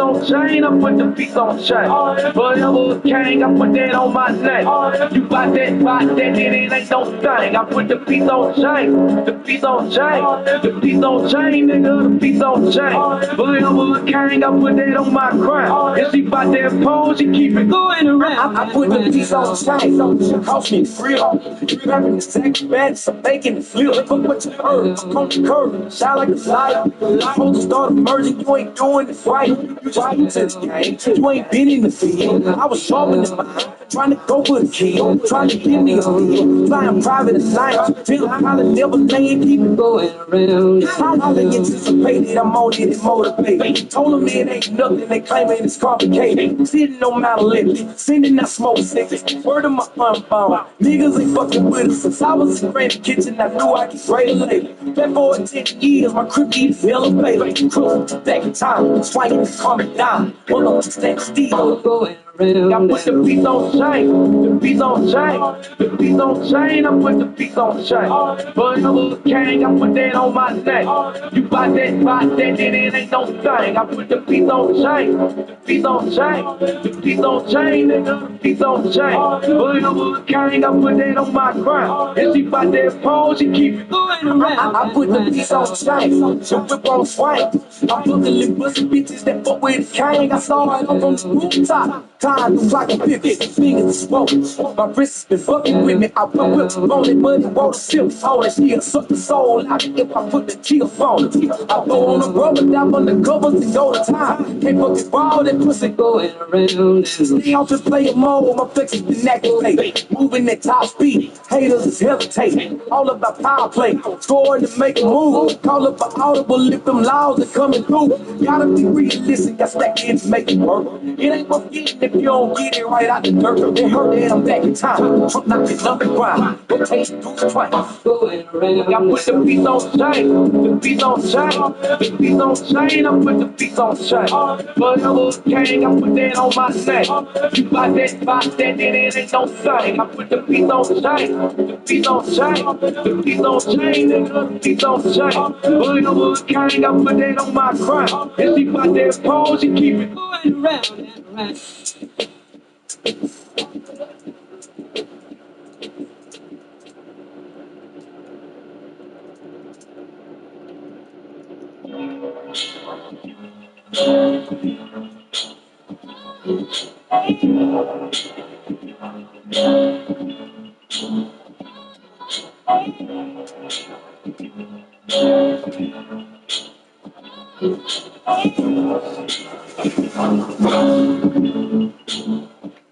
on chain, I put the piece on chain. Forever king, I put that on my neck. You buy that, then it ain't no thing. I put the piece on chain, the piece on chain, the piece on chain, nigga, the piece on chain. Forever king, I put that on my crown. If she buy that pole, she keep it going around. I put the piece on chain, cost me free. Grabbing the second bed, some bacon and flip. Fuck what you heard, I'm on the curve, shine like a light. Hold the start emerging, you ain't doing it right. You trying to test the game, you ain't been in the field. I was sharp in the mind, trying to go for the kill, trying to give me a steal. Flying private at night, feel like I never laying, keep it going around. How they anticipated, I'm on it and motivated. Told them it ain't nothing, they claiming it's complicated. Sitting on Mount Olympic, sending out smoke signals. Word of my unbound, niggas ain't fucking with us. Since I was in the kitchen, I knew I could trade later. That for 10 years, my crib keeps elevated. Cruise back in time, swinging and coming down. One on stand still, going around. I put the piece on chain, the piece on chain, the piece on chain. I put the piece on chain. Forever king, I put that on my neck. You buy that, then it ain't no thing. I put the piece on chain, the piece on chain, the piece on chain, nigga, the piece on chain. Forever king, I put that on my crown. If she buy that pole, she keep it going around. I put the piece on chain, the whip on swing. I'm looking at pussy bitches that fuck with the king. I saw it up on the rooftop. Time to clock a pivot, fingers smoke. My wrist been fucking with me. I put whips on it, but it won't silk on it. She'll suck the soul out if I put the teeth on it. I go on the road down on the covers and go to time. Can't fuck it wild, that pussy going around. Stay out to play a mode, my flex has been activated. Moving at top speed, haters is hesitating. All about power play, scoring to make a move. Call up an audible if them laws are coming through. Gotta be realistic, that's that kid to make it work. It ain't worth getting if you don't get it right out the dirt. They heard that I'm back in time. Trump knocking up the ground. Rotation through the track. I put the piece on chain, the piece on chain, the piece on chain. I put the piece on chain. Forever king, I put that on my neck. You buy that, then it ain't no thing. I put the piece on chain, the piece on chain, the piece on chain, nigga, the piece on chain. Forever king, I put that on my crown. If she buy that pole, she keep it going around.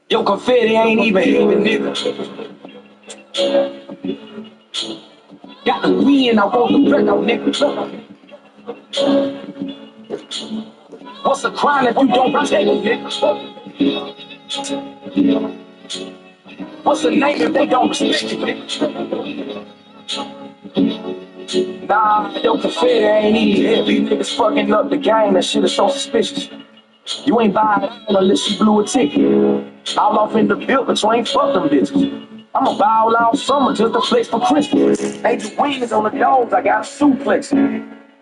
Yo, confetti ain't even heavy, nigga. Got the win, I want the break out, nigga. What's the crime if you don't protect it, nigga? What's the name if they don't respect it, nigga? Nah, yo, confetti ain't even heavy. Niggas fucking up the game, that shit is so suspicious. You ain't buying unless you blew a ticket. All off in the building, so I ain't fuck them bitches. I'ma buy all out summer just to flex for Christmas. Angel wings on the dogs, I got a suplex.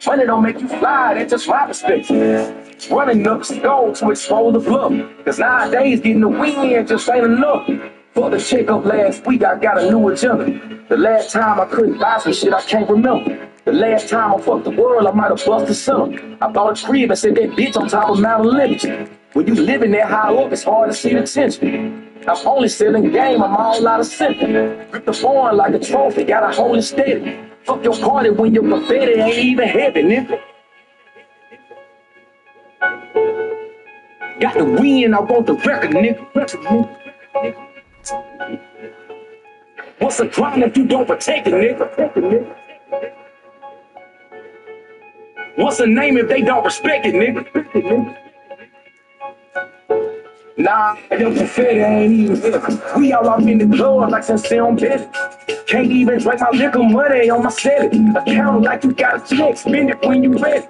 Money don't make you fly, that's just my perspective. Running up the gold to expose the bluff. Cause nowadays getting the win just ain't enough. For the checkup last week, I got a new agenda. The last time I couldn't buy some shit, I can't remember. The last time I fucked the world, I might have busted some. I bought a crib and said that bitch on top of Mount Olympic. When you living that high up, it's hard to see the tension. I'm only selling game, I'm all out of sympathy. Grip the phone like a trophy, gotta hold it steady. Fuck your party when your confetti ain't even heavy, nigga. Got the win, I want the record, nigga. What's the crime if you don't protect it, nigga? What's the name if they don't respect it, nigga? Nah, your confetti ain't even heavy. We all up in the club like sincere on business. Can't even drink my liquor money on my celly. Account like you got a check, spend it when you ready.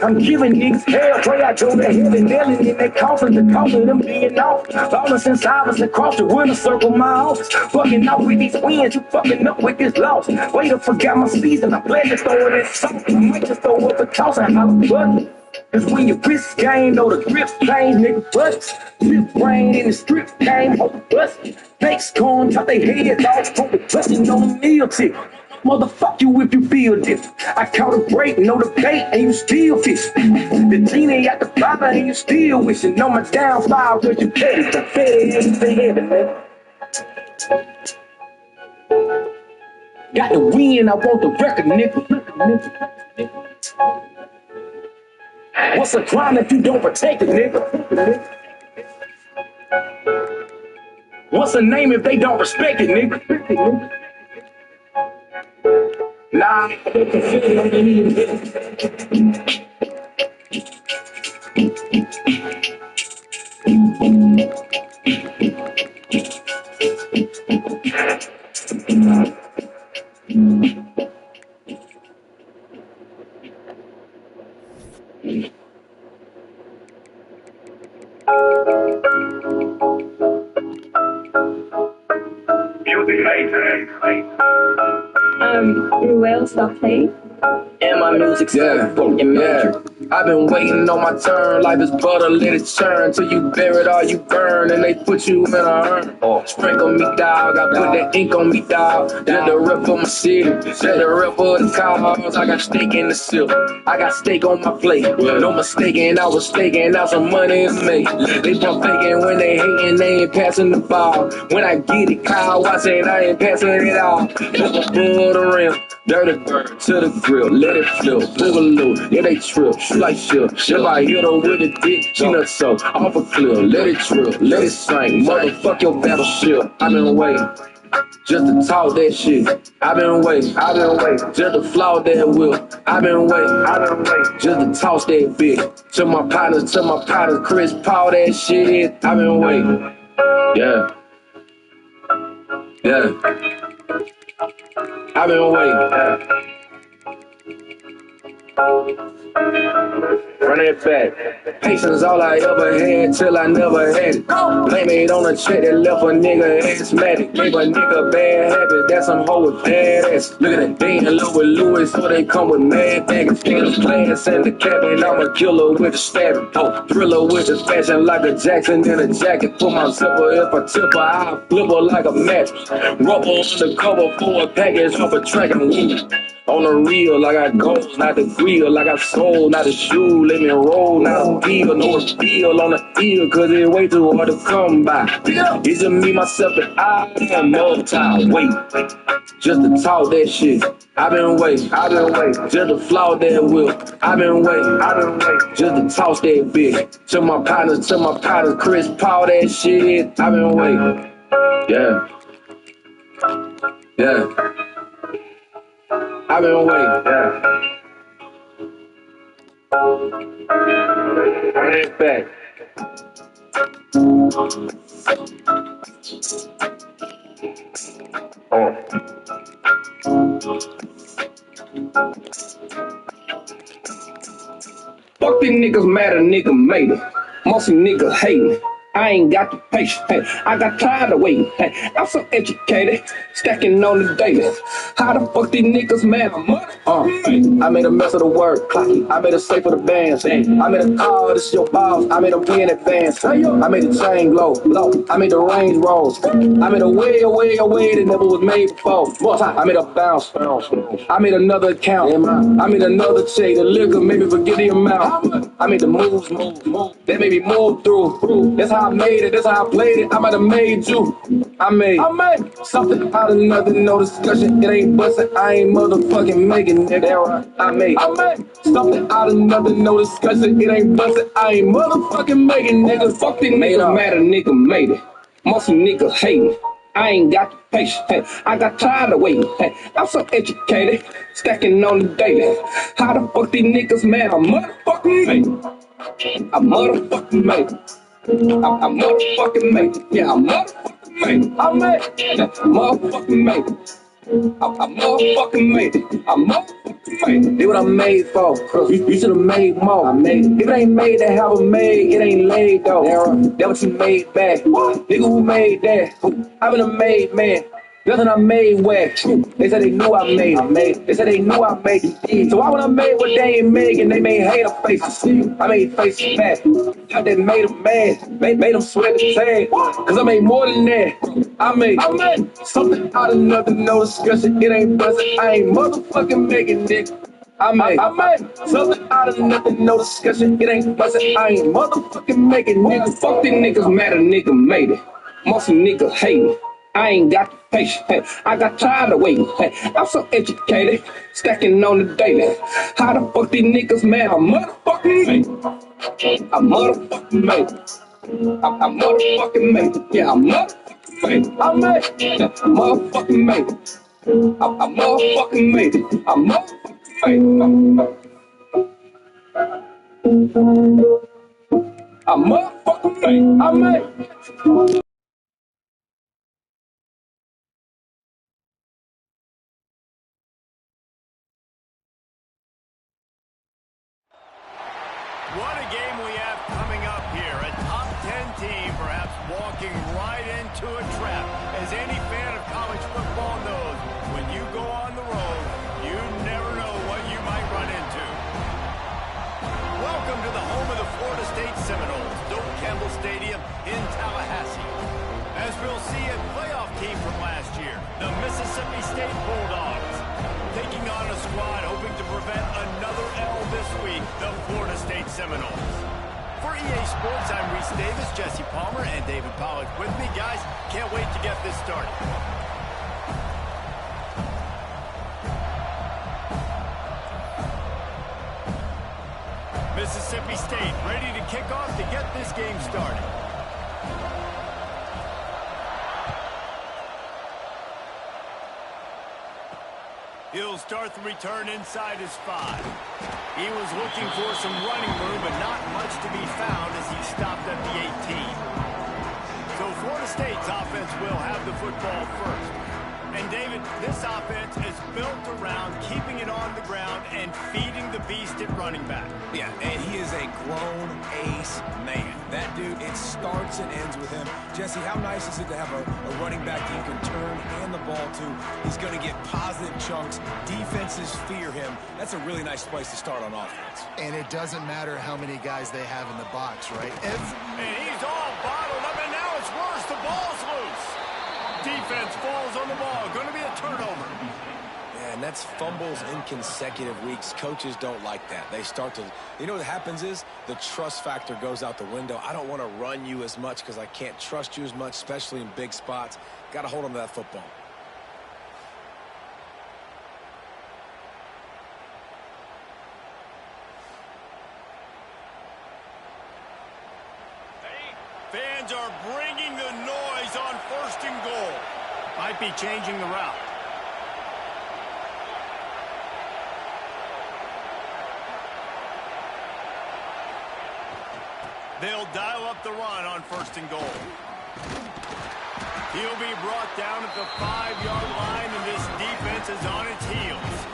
I'm giving niggas hell, pray I drove the hell and nailing in that coffin, the cost of them being off. Ballin' since I was across the winter circle my office. Fucking up with these wins, you fucking up with this loss. Wait, I forgot my season, I plan to throw it in something. I might just throw up the toss and holler budget. Cause when your wrist game, know the grip change, nigga bust. Flip brain in the strip game, on the bust. Fakes corn, chop they heads off, on the bustin' on the meal tip. Motherfuck you if you feel this. I caught a break, know the bait, and you still fish. The genie at the bottom, and you still wishing. On my downfall, where you headed? The headed, man. Got the win, I want the record, nigga. What's a crime if you don't protect it, nigga? What's a name if they don't respect it, nigga? Nah, they can feel it. Ruel, stop playing. And my music's fucking major. I've been waiting on my turn. Life is butter, let it churn till you bear it all you burn, and they put you in a urn. Sprinkle me, dog. I put that ink on me, dog. Let the rip for my city. Let the rip for the cars. I got steak in the silk. I got steak on my plate. No mistaking, I was staking out some money is made. They pump faking when they hating, they ain't passing the ball. When I get it, Kyle, I said I ain't passing it all. Never pull the rim. Dirty bird to the grill, let it flip, boogaloo, yeah they trip, shoot like shit. If I hit her with a dick, she nuts so off a cliff, let it trip, let it sink, motherfuck your battleship. I've been waiting, just to talk that shit. I've been waiting, just to flaw that whip. I've been waiting, just to toss that bitch. To my partners, Chris Paul that shit. I've been waiting, yeah. I've been waiting. Run it back. Patience all I ever had till I never had it. Blame it on a check that left a nigga asthmatic. Gave a nigga bad habit, that's some hoe with bad ass. Look at that, they in love with Louis, so they come with mad baggage. In the class and the cabin, I'm a killer with a stabbing. Oh, thriller with the fashion like a Jackson in a jacket. Put my zipper, if I tip her, I'll flip her like a mattress. Rubber on the cover for a package off a track and wheel. On the real, I got goals, not the grill. I got soul, not a shoe. Let me roll, not a deal. No feel on the field, cause it's way too hard to come by. It's just me, myself, and I am no time. Wait, just to talk that shit. I've been waiting, just to flaw that whip. I've been waiting, just to toss that bitch. To my partners, Chris Paul that shit. I've been waiting, yeah. I've been waiting, Run it back. Fuck these niggas mad a nigga made it. Most niggas hate me. I ain't got the patience, hey, I got tired of waiting, hey, I'm so educated, stacking on the daily. How the fuck these niggas mad? I made a mess of the word, clocky. I made a safe for the bands, I made a call, this is your boss. I made a win advance, I made the chain glow, I made the range rolls. I made a way that never was made before. I made a bounce, I made another account. I made another check, the liquor made me forget the amount. I made the moves, that made me move through. That's how I made it, that's how I played it. I might have made you. I made something out of nothing, no discussion. It ain't bustin', I ain't motherfucking making it. I made something out of nothing, no discussion. It ain't bustin', I ain't motherfucking making niggas. Fuck these niggas mad a nigga made it. Most niggas hate me. I ain't got the patience, hey, I got tired of waiting, hey, I'm so educated, stacking on the daily. How the fuck these niggas mad? I motherfucking made it. I motherfucking made it. I motherfucking made it. Yeah, I motherfucking made it. I made it. I motherfucking made it. I motherfucking made it. I motherfucking made it. Did what I'm made for. You should have made more. I made it. If it ain't made to have it made, it ain't laid though. That what you made back. Nigga who made that? I been a made man. Nothing I made where they said they knew I made it. They said they knew I made it. So why would I made what they ain't making? They made hater faces. I made faces mad. How they made them mad. Made them sweat the tag. Cause I made more than that. I made something out of nothing, no discussion. It ain't bustin'. I ain't motherfucking making nigga. I made something out of nothing, no discussion. It ain't bustin'. I ain't motherfucking making niggas. Fuck these niggas mad a nigga made it. Most niggas hate me. I ain't got the patience. Hey, I got tired of waiting. Hey, I'm so educated, stacking on the daily. How the fuck these niggas mad? I'm motherfucking made. I'm motherfucking made. I'm motherfucking made. Yeah, I'm motherfucking made. I'm made. Yeah, I'm motherfucking made. I'm motherfucking made. I'm motherfucking made. I'm motherfucking made. I'm made. What a game we have coming up here. A top 10 team perhaps walking right into a trap. As any fan of college football knows, when you go on the road, you never know what you might run into. Welcome to the home of the Florida State Seminoles, Doak Campbell Stadium in Tallahassee. As we'll see, a playoff team from last year, the Mississippi State Bulldogs, taking on a squad hoping to prevent another L this week, the Florida State Seminoles. For EA Sports, I'm Reese Davis, Jesse Palmer, and David Pollack with me. Guys, can't wait to get this started. Mississippi State ready to kick off to get this game started. He'll start the return inside his 5. He was looking for some running room, but not much to be found as he stopped at the 18. So Florida State's offense will have the football first. And David, this offense is built around keeping it on the ground and feeding the beast at running back. Yeah, and he is a grown ace man. That dude, it starts and ends with him. Jesse, how nice is it to have a running back that you can turn and the ball to? He's going to get positive chunks. Defenses fear him. That's a really nice place to start on offense. And it doesn't matter how many guys they have in the box, right? And he's all bottled up, and now it's worse. The ball's loose. Defense falls on the ball. Going to be a turnover. Yeah, and that's fumbles in consecutive weeks. Coaches don't like that. They start to, you know what happens is the trust factor goes out the window. I don't want to run you as much because I can't trust you as much, especially in big spots. Got to hold on to that football. Fans are bringing the noise on 1st and goal. Might be changing the route. They'll dial up the run on 1st and goal. He'll be brought down at the 5-yard line, and this defense is on its heels.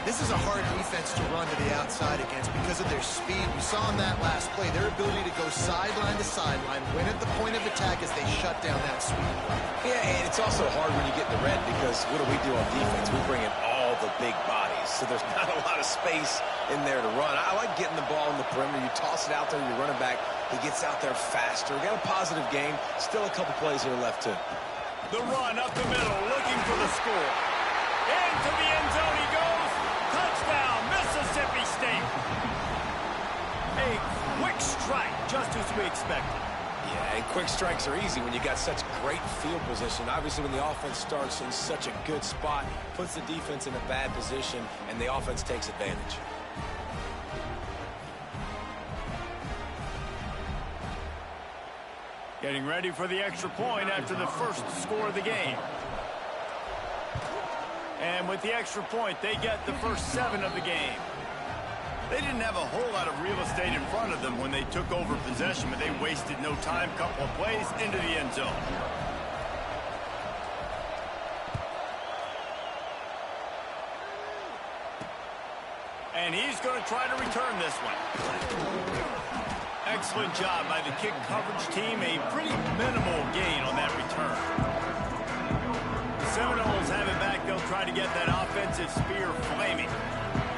This is a hard defense to run to the outside against because of their speed. We saw in that last play their ability to go sideline to sideline, win at the point of attack as they shut down that sweep. Yeah, and it's also hard when you get the red because what do? On defense? We bring in all the big bodies, so there's not a lot of space in there to run. I like getting the ball in the perimeter. You toss it out there, you run it back. He gets out there faster. We got a positive game. Still a couple plays here left, too. The run up the middle, looking for the score. Into the end zone he goes. Touchdown, Mississippi State. A quick strike, just as we expected. Yeah, and quick strikes are easy when you got such great field position. Obviously, when the offense starts in such a good spot, puts the defense in a bad position, and the offense takes advantage. Getting ready for the extra point after the first score of the game. And with the extra point, they get the first 7 of the game. They didn't have a whole lot of real estate in front of them when they took over possession, but they wasted no time. Couple of plays into the end zone. And he's going to try to return this one. Excellent job by the kick coverage team. A pretty minimal gain on that return. Seminoles have it back. They'll try to get that offensive spear flaming.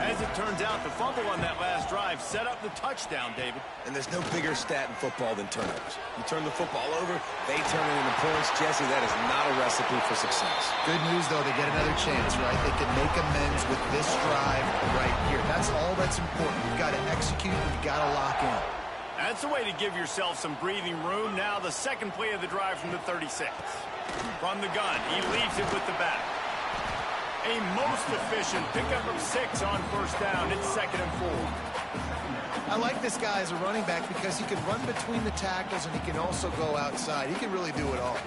As it turns out, the fumble on that last drive set up the touchdown, David. And there's no bigger stat in football than turnovers. You turn the football over, they turn it into points. Jesse, that is not a recipe for success. Good news, though, they get another chance, right? They can make amends with this drive right here. That's all that's important. You've got to execute, you've got to lock in. That's the way to give yourself some breathing room. Now the second play of the drive from the 36. From the gun, he leaves it with the back. A most efficient pickup of 6 on first down. It's 2nd and 4. I like this guy as a running back because he can run between the tackles and he can also go outside. He can really do it all.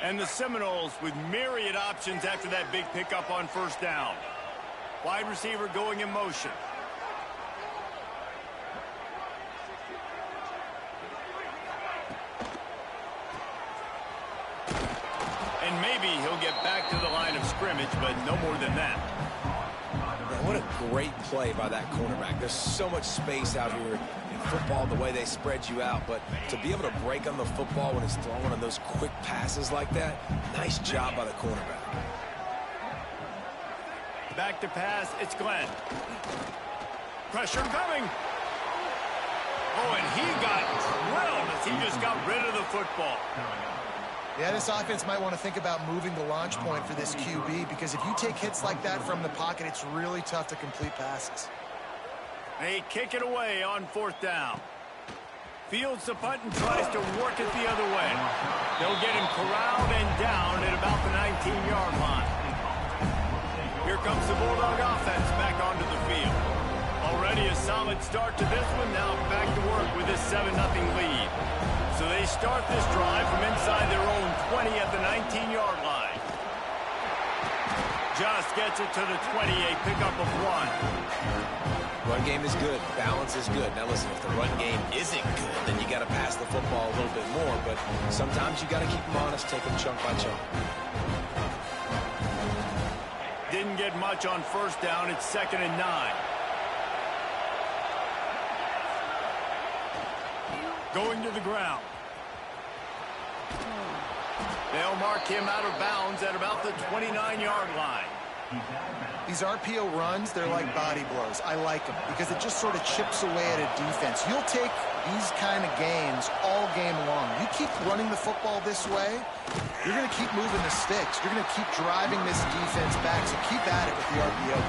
And the Seminoles with myriad options after that big pickup on first down. Wide receiver going in motion. And maybe he'll get back to the line of scrimmage, but no more than that. Man, what a great play by that cornerback. There's so much space out here in football, the way they spread you out. But to be able to break on the football when it's thrown on those quick passes like that, nice job by the cornerback. Back to pass, it's Glenn. Pressure coming. Oh, and he got drilled as he just got rid of the football. Yeah, this offense might want to think about moving the launch point for this QB because if you take hits like that from the pocket, it's really tough to complete passes. They kick it away on fourth down. Fields the punt and tries to work it the other way. They'll get him corralled and down at about the 19-yard line. Here comes the Bulldog offense back onto the field. Already a solid start to this one. Now back to work with this 7-0 lead. So they start this drive from inside their own 20 at the 19-yard line. Just gets it to the 20, a pickup of 1. Run game is good. Balance is good. Now listen, if the run game isn't good, then you got to pass the football a little bit more. But sometimes you got to keep them honest, take them chunk by chunk. Didn't get much on first down. It's 2nd and 9. Going to the ground. They'll mark him out of bounds at about the 29-yard line. These RPO runs, they're like body blows. I like them because it just sort of chips away at a defense. You'll take these kind of gains all game long. You keep running the football this way, you're going to keep moving the sticks. You're going to keep driving this defense back, so keep at it with the RPO.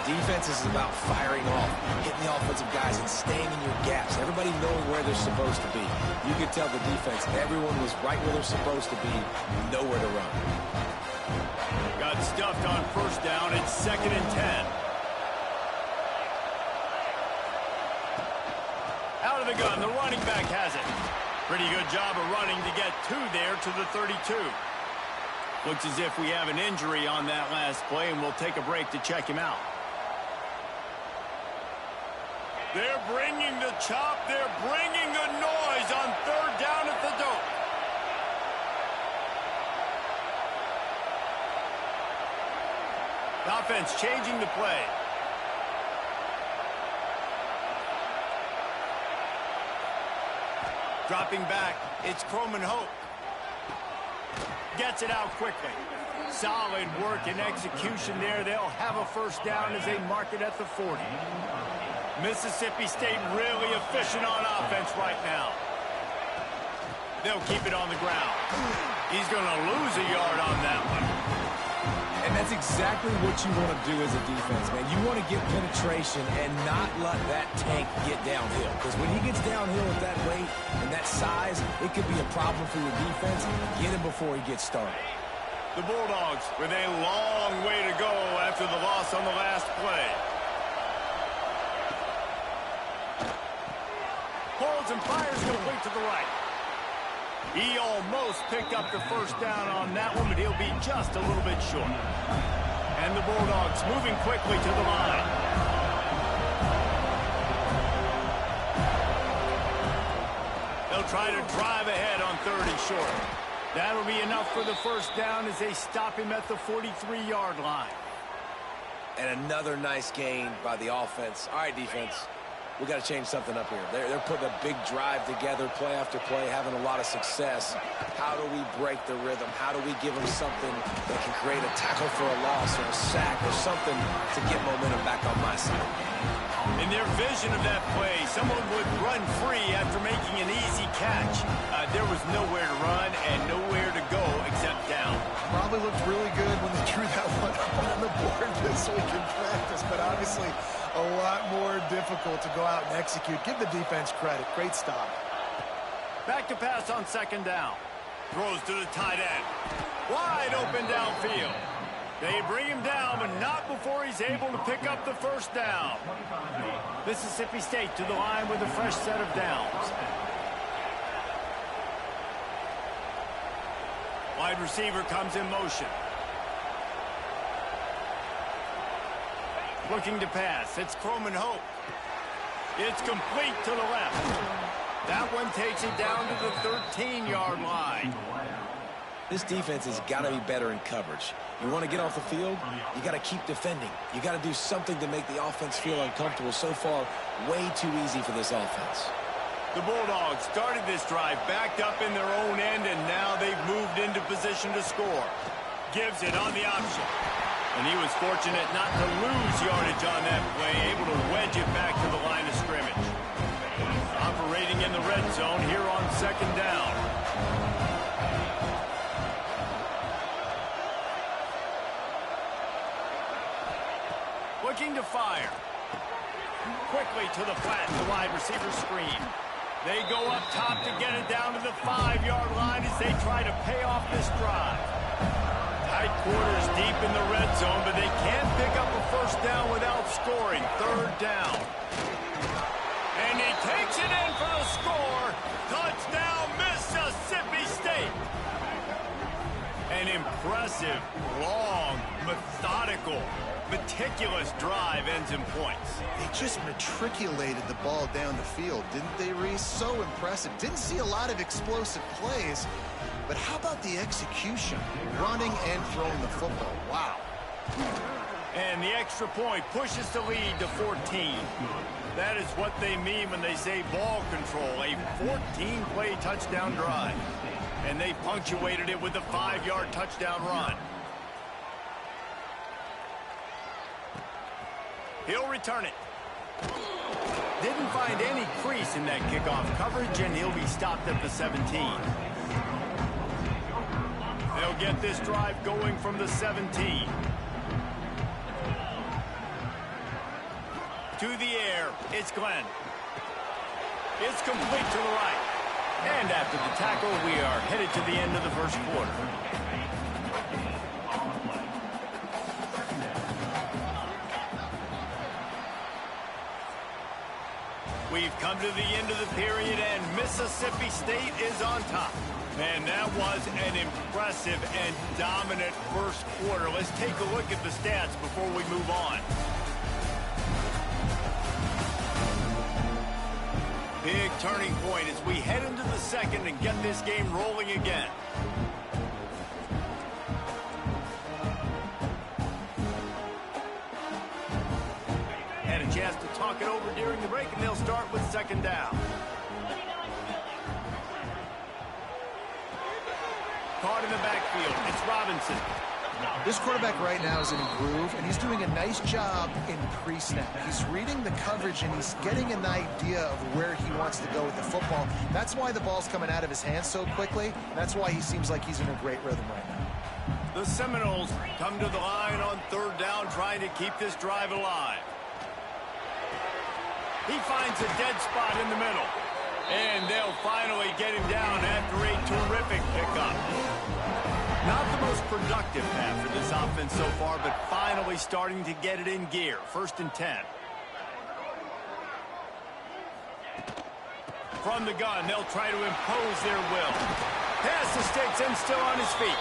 Defense is about firing off, hitting the offensive guys, and staying in your gaps. Everybody knowing where they're supposed to be. You could tell the defense, everyone was right where they're supposed to be, nowhere to run. Got stuffed on first down. It's 2nd and 10. Out of the gun, the running back has it. Pretty good job of running to get 2 there to the 32. Looks as if we have an injury on that last play, and we'll take a break to check him out. They're bringing the chop. They're bringing the noise on 3rd down at the dope. The offense changing the play. Dropping back, it's Croman Hope. Gets it out quickly. Solid work and execution there. They'll have a first down as they mark it at the 40. Mississippi State really efficient on offense right now. They'll keep it on the ground. He's going to lose a yard on that one. And that's exactly what you want to do as a defense, man. You want to get penetration and not let that tank get downhill. Because when he gets downhill at that rate and that size, it could be a problem for your defense. Get him before he gets started. The Bulldogs with a long way to go after the loss on the last play. Holds and fires complete to the right. He almost picked up the first down on that one, but he'll be just a little bit short. And the Bulldogs moving quickly to the line. They'll try to drive ahead on 3rd and short. That'll be enough for the first down as they stop him at the 43-yard line. And another nice gain by the offense. All right, defense. we got to change something up here. They're putting a big drive together, play after play, having a lot of success. How do we break the rhythm? How do we give them something that can create a tackle for a loss or a sack or something to get momentum back on my side? In their vision of that play, someone would run free after making an easy catch. There was nowhere to run and nowhere to go except down. Probably looked really good when they drew that one up on the board this week in practice, but obviously a lot more difficult to go out and execute. Give the defense credit. Great stop. Back to pass on second down. Throws to the tight end. Wide open downfield. They bring him down, but not before he's able to pick up the first down. Mississippi State to the line with a fresh set of downs. Wide receiver comes in motion. Looking to pass. It's Croman Hope. It's complete to the left. That one takes it down to the 13-yard line. This defense has got to be better in coverage. You want to get off the field, you got to keep defending. You got to do something to make the offense feel uncomfortable. So far, way too easy for this offense. The Bulldogs started this drive backed up in their own end, and now they've moved into position to score. Gives it on the option. And he was fortunate not to lose yardage on that play, able to wedge it back to the line of scrimmage. Operating in the red zone here on second down. Looking to fire. Quickly to the flat, the wide receiver screen. They go up top to get it down to the 5-yard line as they try to pay off this drive. Tight quarters deep in the red zone, but they can't pick up a first down without scoring. Third down. And he takes it in for the score. Touchdown, Mississippi State. An impressive, long, methodical, meticulous drive ends in points. They just matriculated the ball down the field, didn't they, Reese? So impressive. Didn't see a lot of explosive plays, but how about the execution? Running and throwing the football. Wow. And the extra point pushes the lead to 14. That is what they mean when they say ball control, a 14-play touchdown drive. And they punctuated it with a 5-yard touchdown run. He'll return it. Didn't find any crease in that kickoff coverage, and he'll be stopped at the 17. They'll get this drive going from the 17. To the air, it's Glenn. It's complete to the right. And after the tackle, we are headed to the end of the first quarter. We've come to the end of the period, and Mississippi State is on top. Man, that was an impressive and dominant first quarter. Let's take a look at the stats before we move on. Big turning point as we head into the second and get this game rolling again. Had a chance to talk it over during the break, and they'll start with second down. Caught in the backfield, it's Robinson. This quarterback right now is in a groove, and he's doing a nice job in pre-snap. He's reading the coverage, and he's getting an idea of where he wants to go with the football. That's why the ball's coming out of his hands so quickly. That's why he seems like he's in a great rhythm right now. The Seminoles come to the line on third down, trying to keep this drive alive. He finds a dead spot in the middle. And they'll finally get him down after a terrific pickup. Not the most productive half for this offense so far, but finally starting to get it in gear. First and 10. From the gun, they'll try to impose their will. Pass the sticks and still on his feet.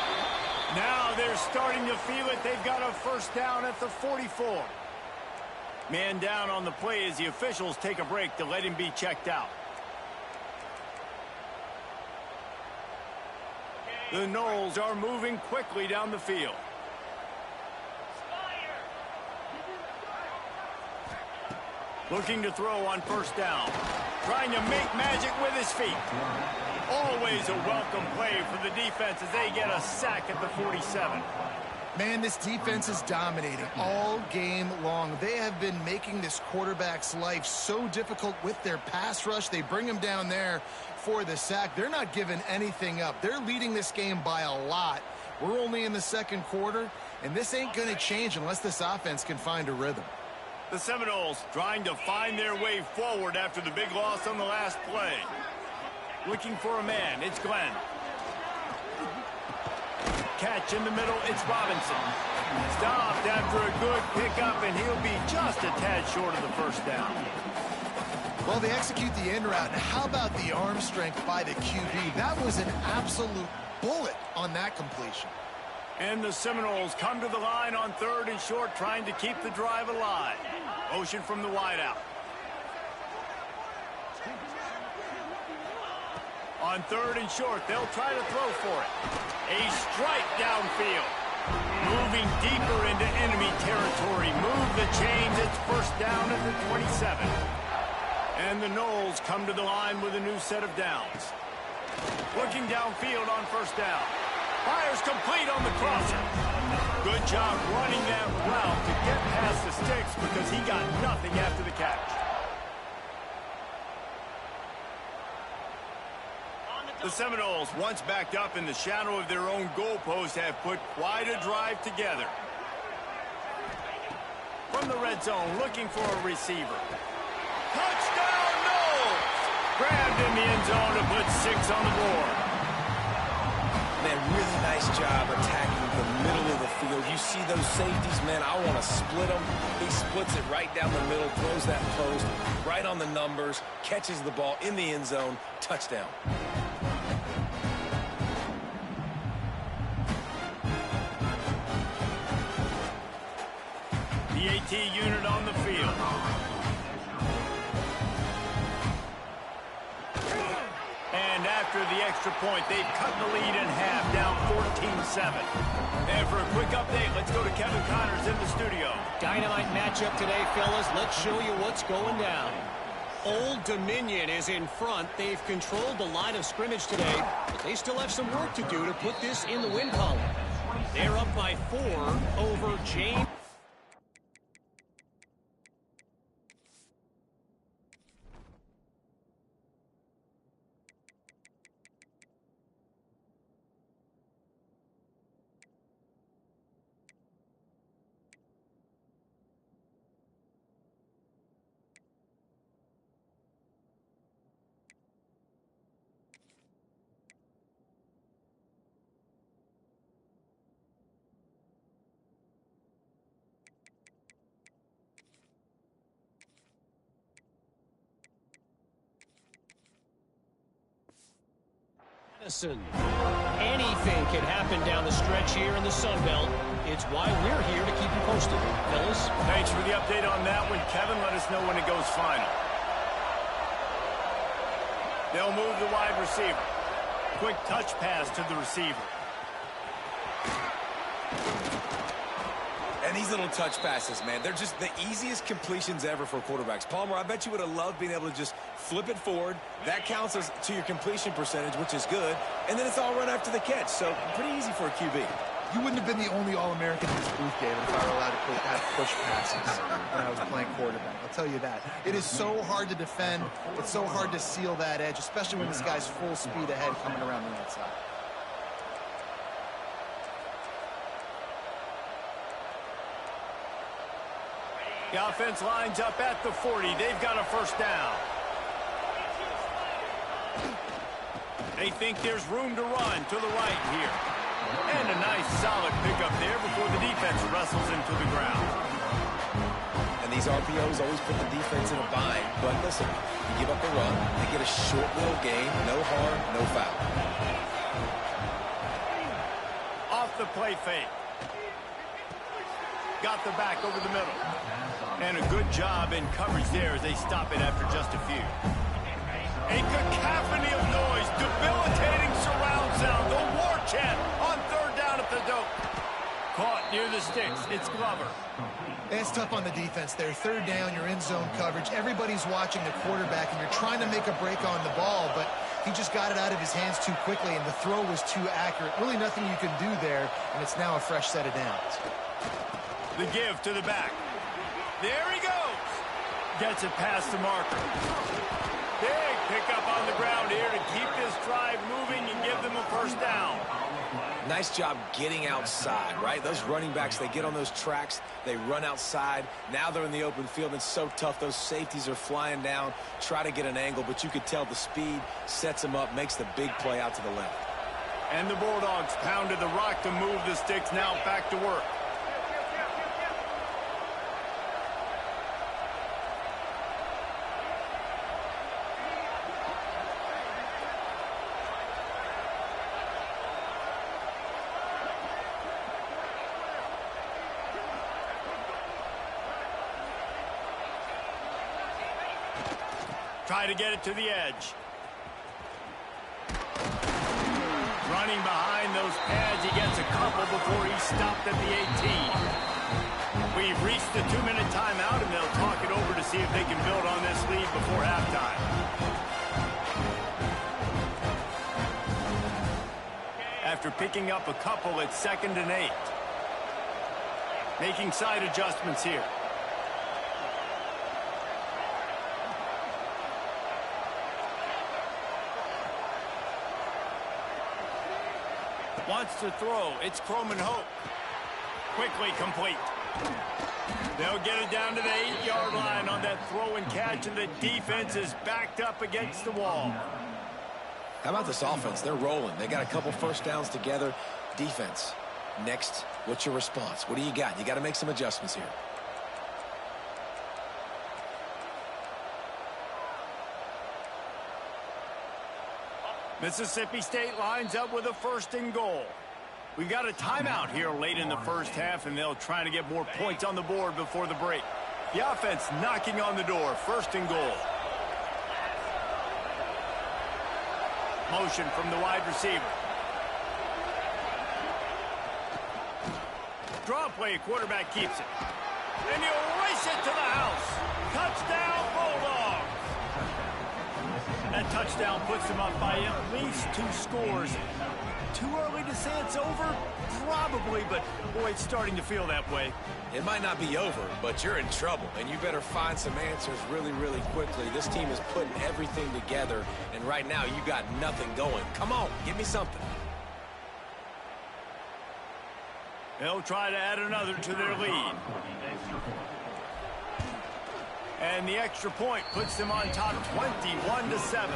Now they're starting to feel it. They've got a first down at the 44. Man down on the play as the officials take a break to let him be checked out. The Noles are moving quickly down the field. Looking to throw on first down. Trying to make magic with his feet. Always a welcome play for the defense as they get a sack at the 47. Man, this defense is dominating all game long. They have been making this quarterback's life so difficult with their pass rush. They bring him down there for the sack. They're not giving anything up. They're leading this game by a lot. We're only in the second quarter, and this ain't going to change unless this offense can find a rhythm. The Seminoles trying to find their way forward after the big loss on the last play. Looking for a man, it's Glenn. Catch in the middle, it's Robinson. Stopped after a good pickup, and he'll be just a tad short of the first down. Well, they execute the in route, and how about the arm strength by the QB? That was an absolute bullet on that completion. And the Seminoles come to the line on 3rd and short, trying to keep the drive alive. Motion from the wideout. On 3rd and short, they'll try to throw for it. A strike downfield. Moving deeper into enemy territory. Move the chains. It's first down at the 27. And the Noles come to the line with a new set of downs. Looking downfield on first down. Fires complete on the crosser. Good job running that route to get past the sticks because he got nothing after the catch. The Seminoles, once backed up in the shadow of their own goalpost, have put quite a drive together. From the red zone, looking for a receiver. Touchdown, Noles! Grabbed in the end zone to put 6 on the board. Man, really nice job attacking the middle of the field. You see those safeties, man, I want to split them. He splits it right down the middle, throws that post, right on the numbers, catches the ball in the end zone, touchdown. The AT unit on the field. And after the extra point, they've cut the lead in half, down 14-7. And for a quick update, let's go to Kevin Connors in the studio. Dynamite matchup today, fellas. Let's show you what's going down. Old Dominion is in front. They've controlled the line of scrimmage today, but they still have some work to do to put this in the win column. They're up by 4 over James. Anything can happen down the stretch here in the Sun Belt. It's why we're here to keep you posted, fellas. Thanks for the update on that one, Kevin. Let us know when it goes final. They'll move the wide receiver. Quick touch pass to the receiver. And these little touch passes, man, they're just the easiest completions ever for quarterbacks. Palmer, I bet you would have loved being able to just flip it forward. That counts as to your completion percentage, which is good. And then it's all run after the catch. So pretty easy for a QB. You wouldn't have been the only All-American in this booth, David, if I were allowed to have push passes when I was playing quarterback. I'll tell you that. It is so hard to defend. It's so hard to seal that edge, especially when this guy's full speed ahead coming around the outside. The offense lines up at the 40. They've got a first down. They think there's room to run to the right here. And a nice solid pickup there before the defense wrestles into the ground. And these RPOs always put the defense in a bind. But listen, you give up a run, they get a short little gain, no harm, no foul. Off the play fake. Got the back over the middle. And a good job in coverage there as they stop it after just a few. A cacophony of noise, debilitating surround sound, the war chant on third down at the dope. Caught near the sticks. It's Glover. It's tough on the defense there. Third down, you're in zone coverage. Everybody's watching the quarterback, and you're trying to make a break on the ball, but he just got it out of his hands too quickly, and the throw was too accurate. Really nothing you can do there, and it's now a fresh set of downs. The give to the back. There he goes. Gets it past the marker. Big pickup on the ground here to keep this drive moving and give them a first down. Nice job getting outside, right? Those running backs, they get on those tracks, they run outside. Now they're in the open field. It's so tough. Those safeties are flying down, try to get an angle, but you could tell the speed sets them up, makes the big play out to the left. And the Bulldogs pounded the rock to move the sticks. Now back to work. Try to get it to the edge. Running behind those pads, he gets a couple before he's stopped at the 18. We've reached the 2-minute timeout, and they'll talk it over to see if they can build on this lead before halftime. After picking up a couple, it's 2nd and 8. Making side adjustments here. Wants to throw. It's Croman Hope. Quickly complete. They'll get it down to the 8-yard line on that throw and catch, and the defense is backed up against the wall. How about this offense? They're rolling. They got a couple first downs together. Defense. Next, what's your response? What do you got? You got to make some adjustments here. Mississippi State lines up with a 1st and goal. We got a timeout here late in the first half, and they'll try to get more points on the board before the break. The offense knocking on the door. 1st and goal. Motion from the wide receiver. Draw play, quarterback keeps it. And he'll race it to the house. Touchdown, Bulldogs. That touchdown puts them up by at least 2 scores. Too early to say it's over? Probably, but boy, it's starting to feel that way. It might not be over, but you're in trouble, and you better find some answers really, really quickly. This team is putting everything together, and right now you got nothing going. Come on, give me something. They'll try to add another to their lead. And the extra point puts them on top 21-7.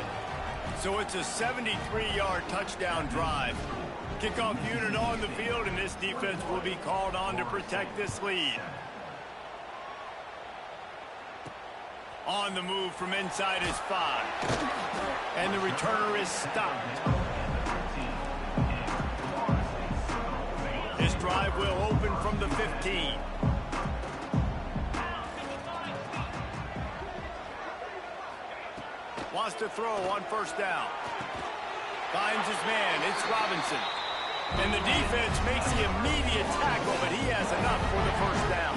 So it's a 73-yard touchdown drive. Kickoff unit on the field, and this defense will be called on to protect this lead. On the move from inside his 5. And the returner is stopped. This drive will open from the 15. Wants to throw on 1st down. Finds his man. It's Robinson. And the defense makes the immediate tackle, but he has enough for the 1st down.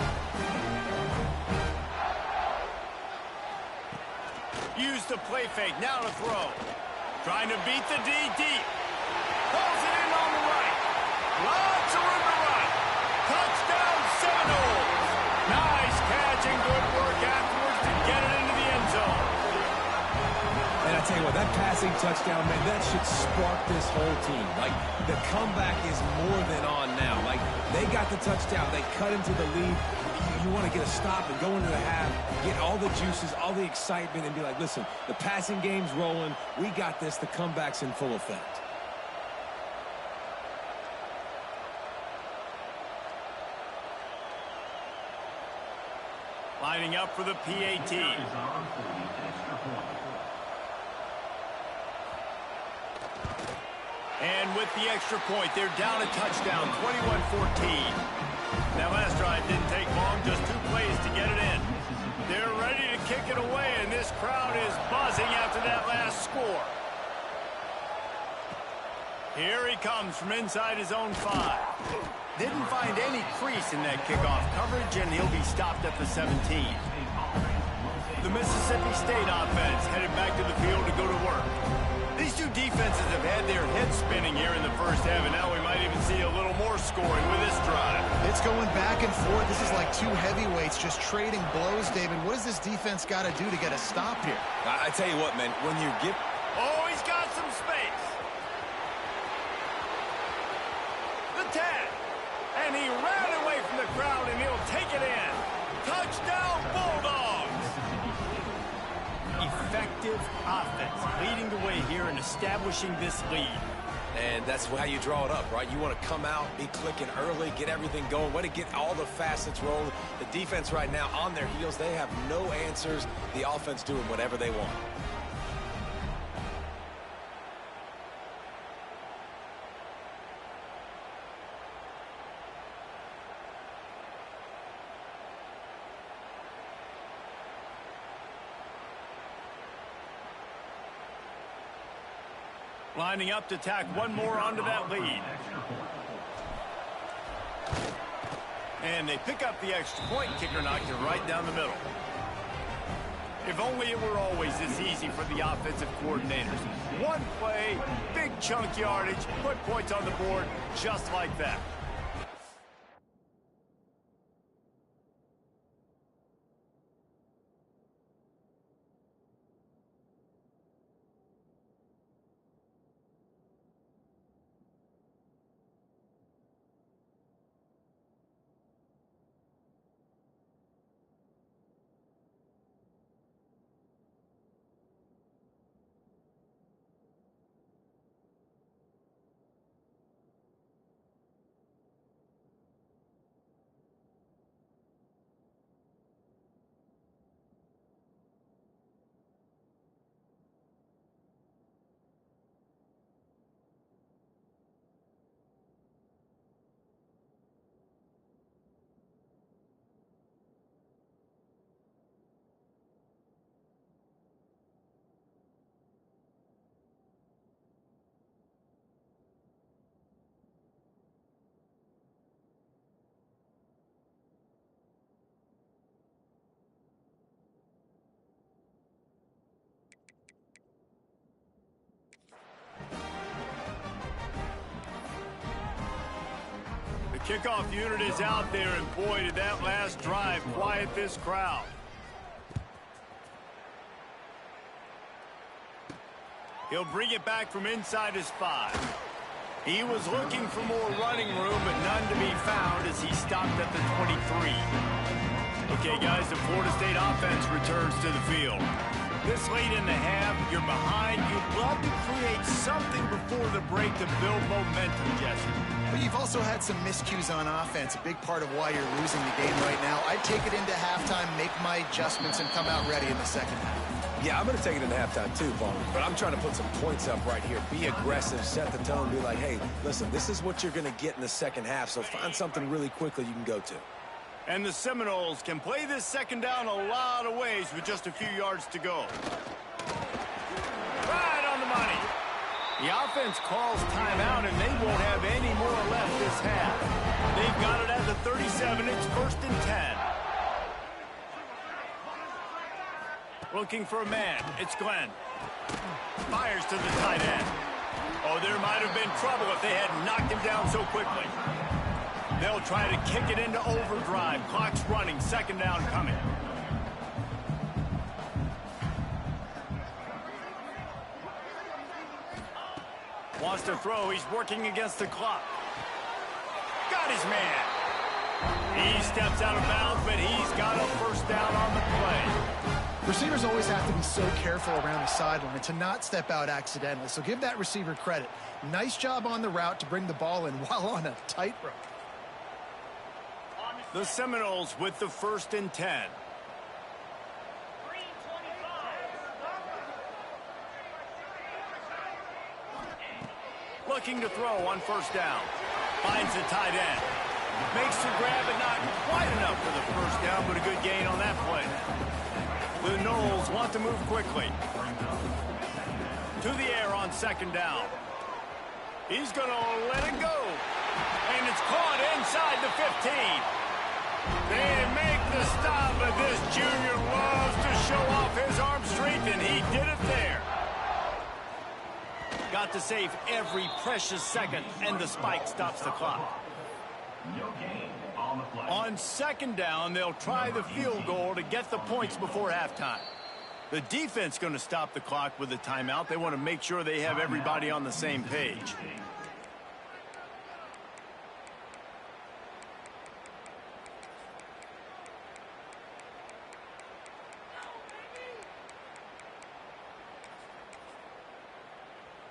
Use the play fake. Now to throw. Trying to beat the D deep. Pulls it in on the right. Lots of room to run. Touchdown Seminoles. Nice catch and good work afterwards to get it into the end zone. And I tell you what, that passing touchdown, man, that should spark this whole team. Like, the comeback is more than on now. Like, they got the touchdown. They cut into the lead. You want to get a stop and go into the half, get all the juices, all the excitement, and be like, listen, the passing game's rolling. We got this. The comeback's in full effect. Lining up for the PAT. And with the extra point, they're down a touchdown, 21-14. That last drive didn't take long, just 2 plays to get it in. They're ready to kick it away, and this crowd is buzzing after that last score. Here he comes from inside his own 5. Didn't find any crease in that kickoff coverage, and he'll be stopped at the 17. The Mississippi State offense headed back to the field to go to work. These two defenses have had their heads spinning here in the first half, and now we might even see a little more scoring with this drive. It's going back and forth. This is like two heavyweights just trading blows, David. What does this defense got to do to get a stop here? I tell you what, man, when you get... Oh, he's got some space. The 10. And he ran away from the crowd, and he'll take it in. Touchdown, Bulldogs! Effective offense, leading the way here and establishing this lead. And that's how you draw it up, right? You want to come out, be clicking early, get everything going, way to get all the facets rolling. The defense right now on their heels, they have no answers. The offense doing whatever they want. Lining up to tack one more onto that lead. And they pick up the extra point. Kicker knocked it right down the middle. If only it were always this easy for the offensive coordinators. One play, big chunk yardage, put points on the board just like that. Kickoff unit is out there, and boy, did that last drive quiet this crowd. He'll bring it back from inside his 5. He was looking for more running room, but none to be found as he stopped at the 23. Okay, guys, the Florida State offense returns to the field. This late in the half, you're behind. You'd love to create something before the break to build momentum, Jesse. But you've also had some miscues on offense, a big part of why you're losing the game right now. I'd take it into halftime, make my adjustments, and come out ready in the second half. Yeah, I'm going to take it into halftime too, Paul. But I'm trying to put some points up right here. Be aggressive, set the tone, be like, hey, listen, this is what you're going to get in the second half, so find something really quickly you can go to. And the Seminoles can play this second down a lot of ways with just a few yards to go. Right on the money. The offense calls timeout, and they won't have any more left this half. They've got it at the 37. It's 1st and 10. Looking for a man. It's Glenn. Fires to the tight end. Oh, there might have been trouble if they hadn't knocked him down so quickly. They'll try to kick it into overdrive. Clock's running. Second down coming. Wants to throw. He's working against the clock. Got his man. He steps out of bounds, but he's got a first down on the play. Receivers always have to be so careful around the sideline and to not step out accidentally. So give that receiver credit. Nice job on the route to bring the ball in while on a tightrope. The Seminoles with the 1st and 10. Looking to throw on first down. Finds the tight end. Makes the grab, but not quite enough for the first down, but a good gain on that play. The Noles want to move quickly. To the air on second down. He's going to let it go. And it's caught inside the 15. They make the stop, but this junior loves to show off his arm strength, and he did it there. Got to save every precious second, and the spike stops the clock. On second down, they'll try the field goal to get the points before halftime. The defense going to stop the clock with a timeout. They want to make sure they have everybody on the same page.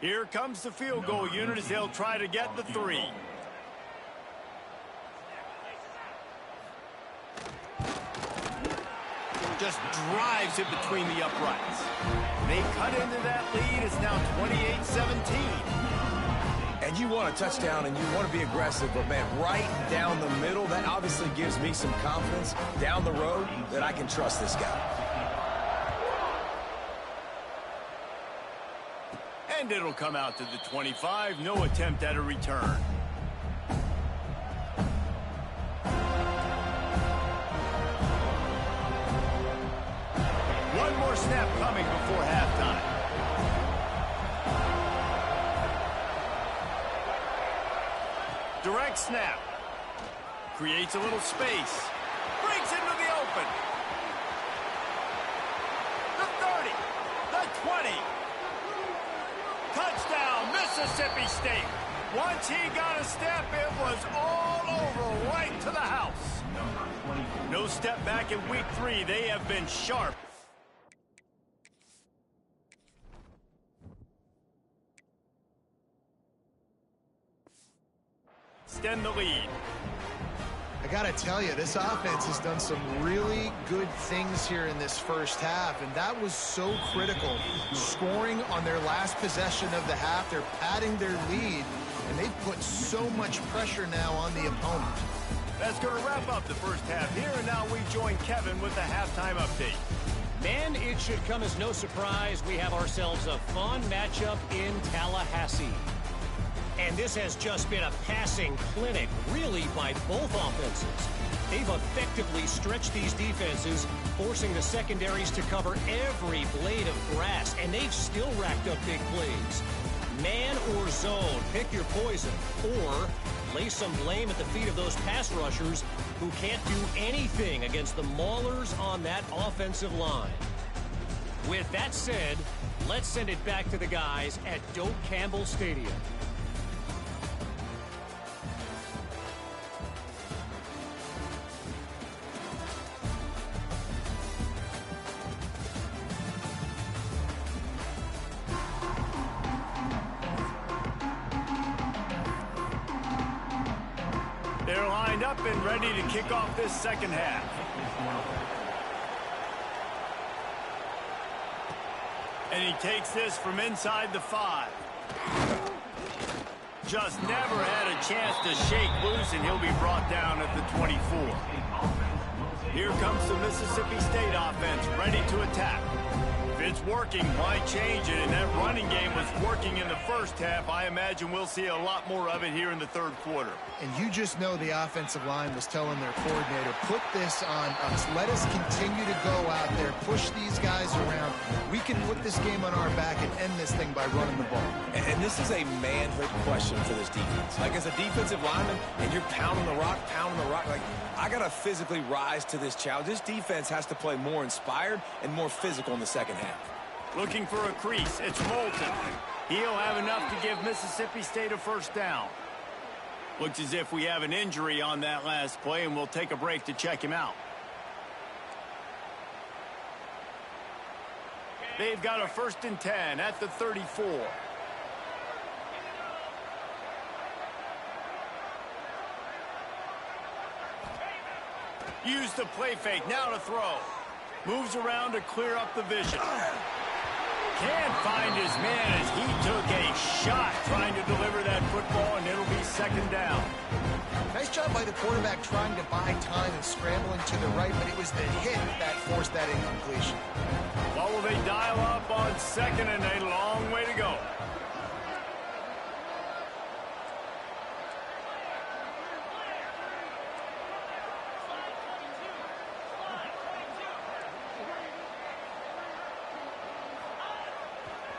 Here comes the field goal unit as they'll try to get the 3. Just drives it between the uprights. They cut into that lead. It's now 28-17. And you want a touchdown and you want to be aggressive, but man, right down the middle, that obviously gives me some confidence down the road that I can trust this guy. And it'll come out to the 25. No attempt at a return. One more snap coming before halftime. Direct snap. Creates a little space. Breaks into the open. The 30. The 20. Touchdown, Mississippi State. Once he got a step, it was all over, right to the house. No step back in week 3. They have been sharp. Extend the lead. I got to tell you, this offense has done some really good things here in this first half, and that was so critical. Scoring on their last possession of the half, they're padding their lead, and they've put so much pressure now on the opponent. That's going to wrap up the first half here, and now we join Kevin with the halftime update. Man, it should come as no surprise we have ourselves a fun matchup in Tallahassee. And this has just been a passing clinic, really, by both offenses. They've effectively stretched these defenses, forcing the secondaries to cover every blade of grass, and they've still racked up big plays. Man or zone, pick your poison, or lay some blame at the feet of those pass rushers who can't do anything against the maulers on that offensive line. With that said, let's send it back to the guys at Doak Campbell Stadium. They're lined up and ready to kick off this second half. And he takes this from inside the 5. Just never had a chance to shake loose, and he'll be brought down at the 24. Here comes the Mississippi State offense, ready to attack. If it's working, why change it? And that running game was working in the first half. I imagine we'll see a lot more of it here in the third quarter. And you just know the offensive line was telling their coordinator, put this on us. Let us continue to go out there, push these guys around. We can put this game on our back and end this thing by running the ball. And this is a manhood question for this defense. Like, as a defensive lineman, and you're pounding the rock, like, I got to physically rise to this challenge. This defense has to play more inspired and more physical in the second half. Looking for a crease. It's Moulton. He'll have enough to give Mississippi State a first down. Looks as if we have an injury on that last play, and we'll take a break to check him out. They've got a 1st and 10 at the 34. Use the play fake. Now to throw. Moves around to clear up the vision. Can't find his man as he took a shot trying to deliver that football, and it'll be second down. Nice job by the quarterback trying to buy time and scrambling to the right, but it was the hit that forced that incompletion. What will they dial up on second, and a long way to go.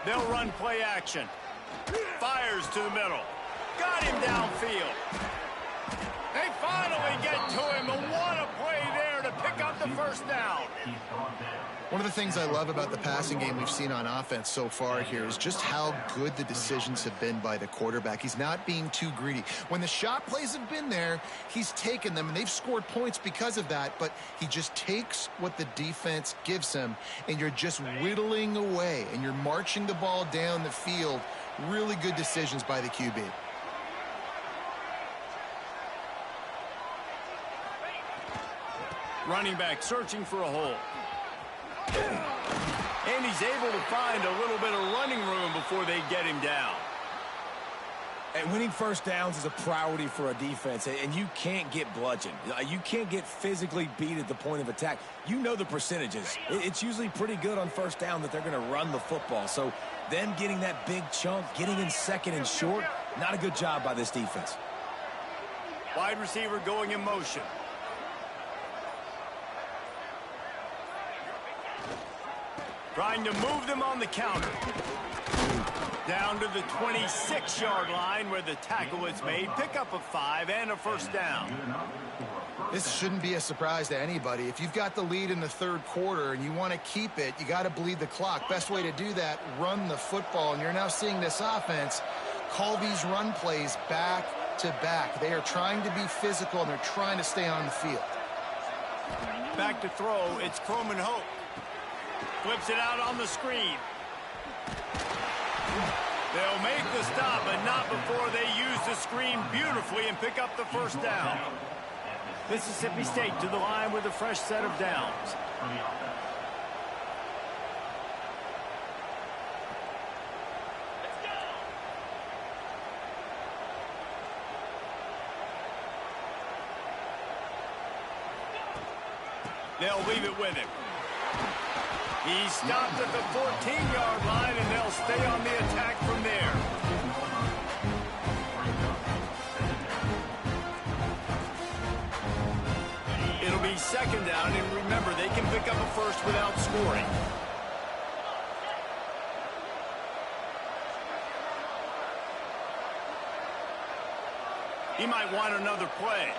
They'll run play action. Fires to the middle. Got him downfield. They finally get to him, and what a play there to pick up the first down. One of the things I love about the passing game we've seen on offense so far here is just how good the decisions have been by the quarterback. He's not being too greedy. When the shot plays have been there, he's taken them, and they've scored points because of that, but he just takes what the defense gives him, and you're just whittling away, and you're marching the ball down the field. Really good decisions by the QB. Running back searching for a hole. And he's able to find a little bit of running room before they get him down. And winning first downs is a priority for a defense, and you can't get bludgeoned. You can't get physically beat at the point of attack. You know the percentages. It's usually pretty good on first down that they're going to run the football. So them getting that big chunk, getting in second and short, not a good job by this defense. Wide receiver going in motion. Trying to move them on the counter. Down to the 26-yard line where the tackle is made. Pick up a 5 and a first down. This shouldn't be a surprise to anybody. If you've got the lead in the third quarter and you want to keep it, you got to bleed the clock. Best way to do that, run the football. And you're now seeing this offense call these run plays back to back. They are trying to be physical, and they're trying to stay on the field. Back to throw. It's Croman Hope. Flips it out on the screen. They'll make the stop, but not before they use the screen beautifully and pick up the first down. Mississippi State to the line with a fresh set of downs. They'll leave it with him. He stopped at the 14-yard line, and they'll stay on the attack from there. It'll be second down, and remember, they can pick up a first without scoring. He might want another play.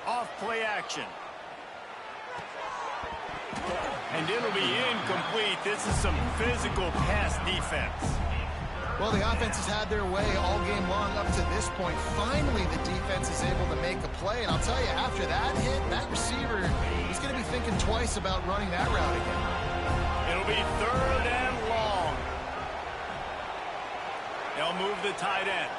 Off play action. And it'll be incomplete. This is some physical pass defense. Well, the offense has had their way all game long up to this point. Finally, the defense is able to make a play. And I'll tell you, after that hit, that receiver, he's going to be thinking twice about running that route again. It'll be third and long. They'll move the tight end.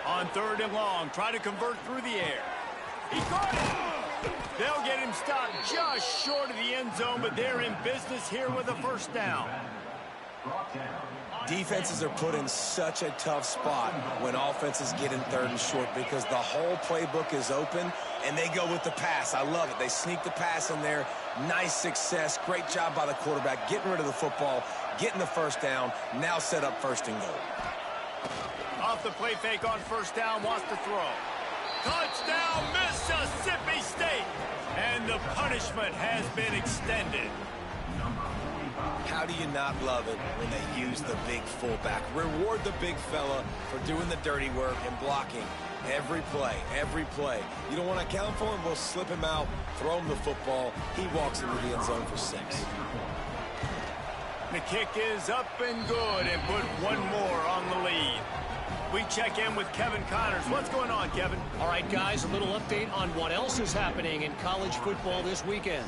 On third and long, try to convert through the air. He caught it. They'll get him stopped just short of the end zone, but they're in business here with a first down. Defenses are put in such a tough spot when offenses get in third and short because the whole playbook is open, and they go with the pass. I love it. They sneak the pass in there. Nice success. Great job by the quarterback getting rid of the football, getting the first down, now set up first and goal. Off the play fake on first down, wants to throw. Touchdown, Mississippi State! And the punishment has been extended. How do you not love it when they use the big fullback? Reward the big fella for doing the dirty work and blocking every play, every play. You don't want to account for him? We'll slip him out, throw him the football. He walks into the end zone for 6. The kick is up and good, and put one more on the lead. We check in with Kevin Connors. What's going on, Kevin? All right, guys, a little update on what else is happening in college football this weekend.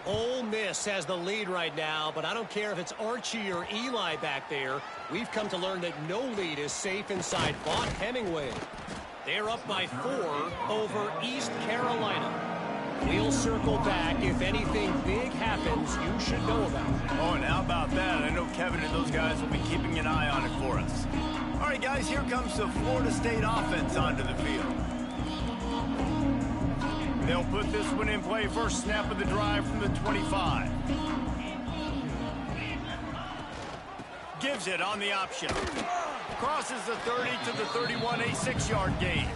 Ole Miss has the lead right now, but I don't care if it's Archie or Eli back there. We've come to learn that no lead is safe inside Vaught Hemingway. They're up by 4 over East Carolina. We'll circle back if anything big happens you should know about. Oh, and how about that? I know Kevin and those guys will be keeping an eye on it for us. All right, guys, here comes the Florida State offense onto the field. They'll put this one in play. First snap of the drive from the 25. Gives it on the option. Crosses the 30 to the 31, a 6-yard gain.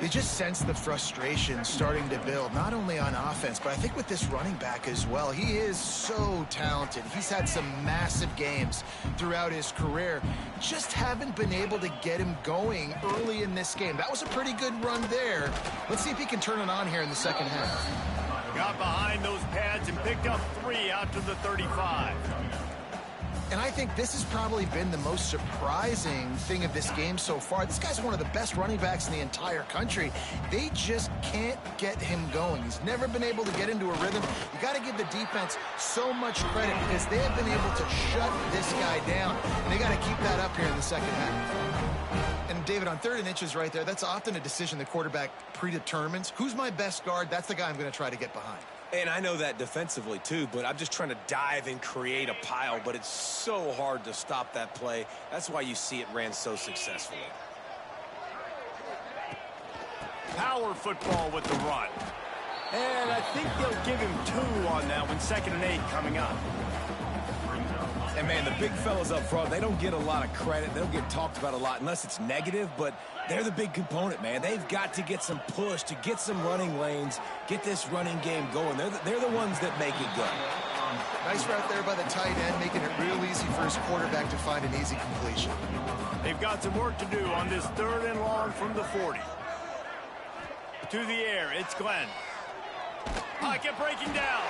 You just sense the frustration starting to build, not only on offense, but I think with this running back as well. He is so talented. He's had some massive games throughout his career. Just haven't been able to get him going early in this game. That was a pretty good run there. Let's see if he can turn it on here in the second half. Got behind those pads and picked up 3 out to the 35. And I think this has probably been the most surprising thing of this game so far. This guy's one of the best running backs in the entire country. They just can't get him going. He's never been able to get into a rhythm. You got to give the defense so much credit because they have been able to shut this guy down. And they got to keep that up here in the second half. And David, on 3rd and inches right there, that's often a decision the quarterback predetermines. Who's my best guard? That's the guy I'm going to try to get behind. And I know that defensively, too, but I'm just trying to dive and create a pile, but it's so hard to stop that play. That's why you see it ran so successfully. Power football with the run. And I think they'll give him 2 on that one, 2nd and 8 coming up. And, man, the big fellas up front, they don't get a lot of credit. They don't get talked about a lot unless it's negative, but they're the big component, man. They've got to get some push, to get some running lanes, get this running game going. They're the ones that make it go. Nice route there by the tight end, making it real easy for his quarterback to find an easy completion. They've got some work to do on this 3rd and long from the 40. To the air, it's Glenn. Pocket breaking down.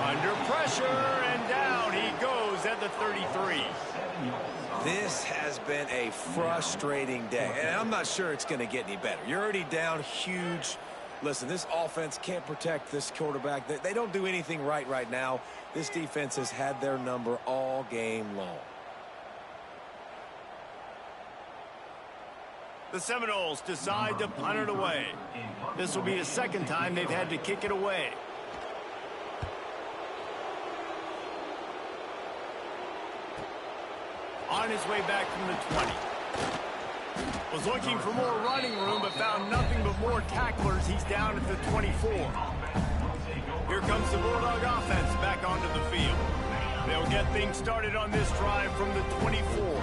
Under pressure, and down he goes at the 33. This has been a frustrating day, and I'm not sure it's going to get any better. You're already down huge. Listen, this offense can't protect this quarterback. They don't do anything right now. This defense has had their number all game long. The Seminoles decide to punt it away. This will be the 2nd time they've had to kick it away. On his way back from the 20. Was looking for more running room, but found nothing but more tacklers. He's down at the 24. Here comes the Bulldog offense back onto the field. They'll get things started on this drive from the 24.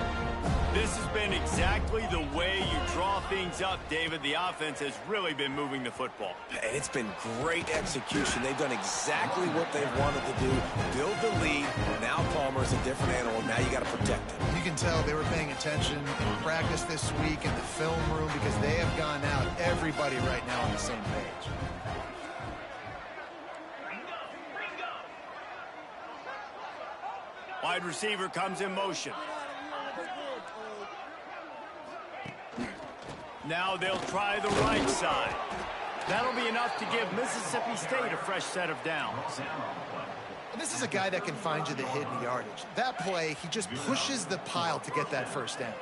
This has been exactly the way you draw things up, David. The offense has really been moving the football. And it's been great execution. They've done exactly what they've wanted to do. Build the lead. Now Palmer's a different animal. Now you got to protect him. You can tell they were paying attention in practice this week in the film room because they have gone out, everybody right now on the same page. Wide receiver comes in motion. Now they'll try the right side. That'll be enough to give Mississippi State a fresh set of downs. And this is a guy that can find you the hidden yardage. That play, he just pushes the pile to get that first down.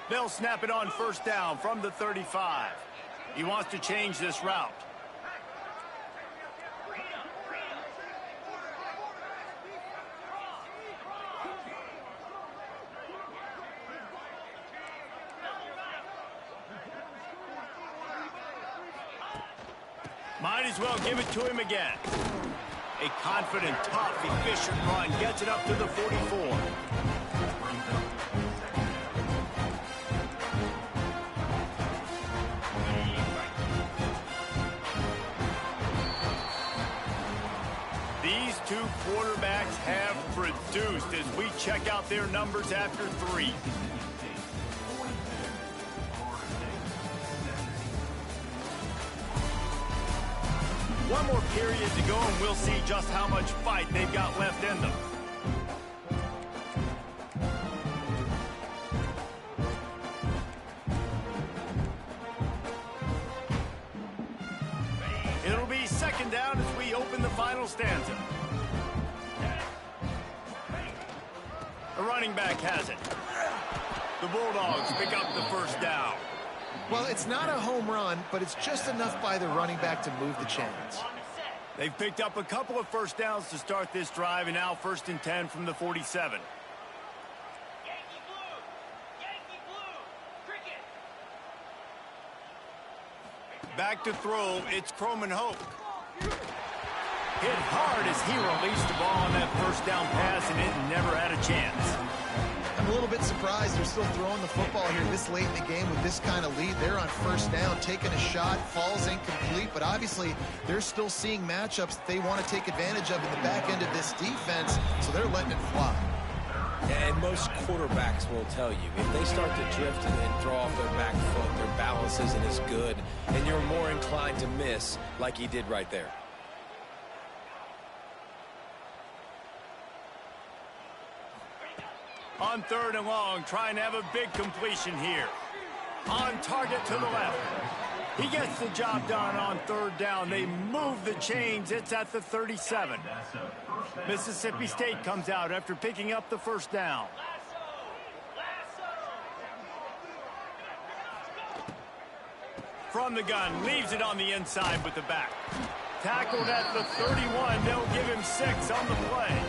They'll snap it on 1st down from the 35. He wants to change this route. Might as well give it to him again. A confident, tough, efficient run gets it up to the 44. These 2 quarterbacks have produced as we check out their numbers after 3. One more period to go, and we'll see just how much fight they've got left in them. It'll be 2nd down as we open the final stanza. The running back has it. The Bulldogs pick up the 1st down. Well, it's not a home run, but it's just enough by the running back to move the chains. They've picked up a couple of 1st downs to start this drive, and now 1st and 10 from the 47. Back to throw, it's Croman Hope. Hit hard as he released the ball on that first down pass, and it never had a chance. I'm a little bit surprised they're still throwing the football here this late in the game with this kind of lead. They're on first down, taking a shot, falls incomplete, but obviously they're still seeing matchups that they want to take advantage of in the back end of this defense, so they're letting it fly. And most quarterbacks will tell you, if they start to drift and throw off their back foot, their balance isn't as good, and you're more inclined to miss like he did right there. On 3rd and long, trying to have a big completion here. On target to the left. He gets the job done on 3rd down. They move the chains. It's at the 37. Mississippi State comes out after picking up the first down. From the gun, leaves it on the inside with the back. Tackled at the 31. They'll give him 6 on the play.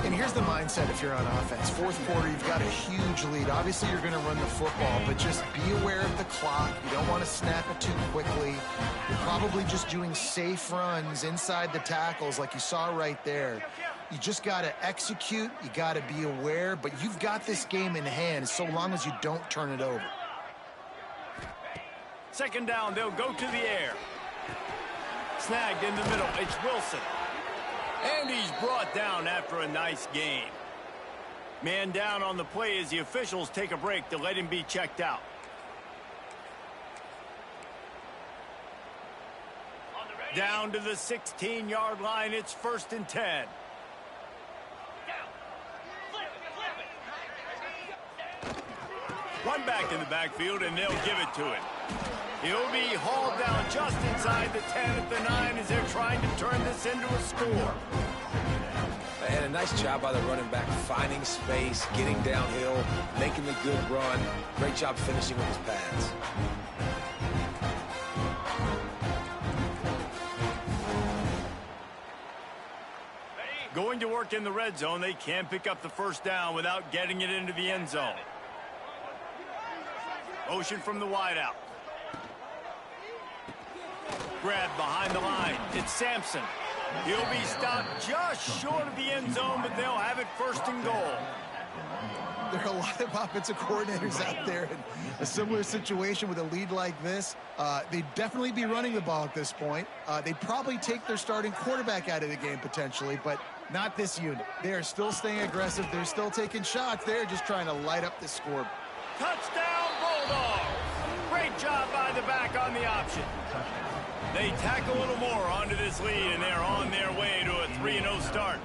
And here's the mindset if you're on offense. 4th quarter, you've got a huge lead. Obviously, you're going to run the football, but just be aware of the clock. You don't want to snap it too quickly. You're probably just doing safe runs inside the tackles like you saw right there. You just got to execute. You got to be aware, but you've got this game in hand so long as you don't turn it over. 2nd down, they'll go to the air. Snagged in the middle, it's Wilson. And he's brought down after a nice gain. Man down on the play as the officials take a break to let him be checked out. Down to the 16-yard line, it's 1st and 10. One back in the backfield, and they'll give it to him. He'll be hauled down just inside the 10 at the 9 as they're trying to turn this into a score. And a nice job by the running back, finding space, getting downhill, making the good run. Great job finishing with his pads. Going to work in the red zone, they can't pick up the first down without getting it into the end zone. Motion from the wideout. Grab behind the line. It's Sampson. He'll be stopped just short of the end zone, but they'll have it 1st and goal. There are a lot of offensive coordinators out there in a similar situation with a lead like this. They'd definitely be running the ball at this point. They'd probably take their starting quarterback out of the game potentially, but not this unit. They are still staying aggressive. They're still taking shots. They're just trying to light up the score. Touchdown, Bulldogs! Great job by the back on the option. They tack a little more onto this lead, and they're on their way to a 3-0 start.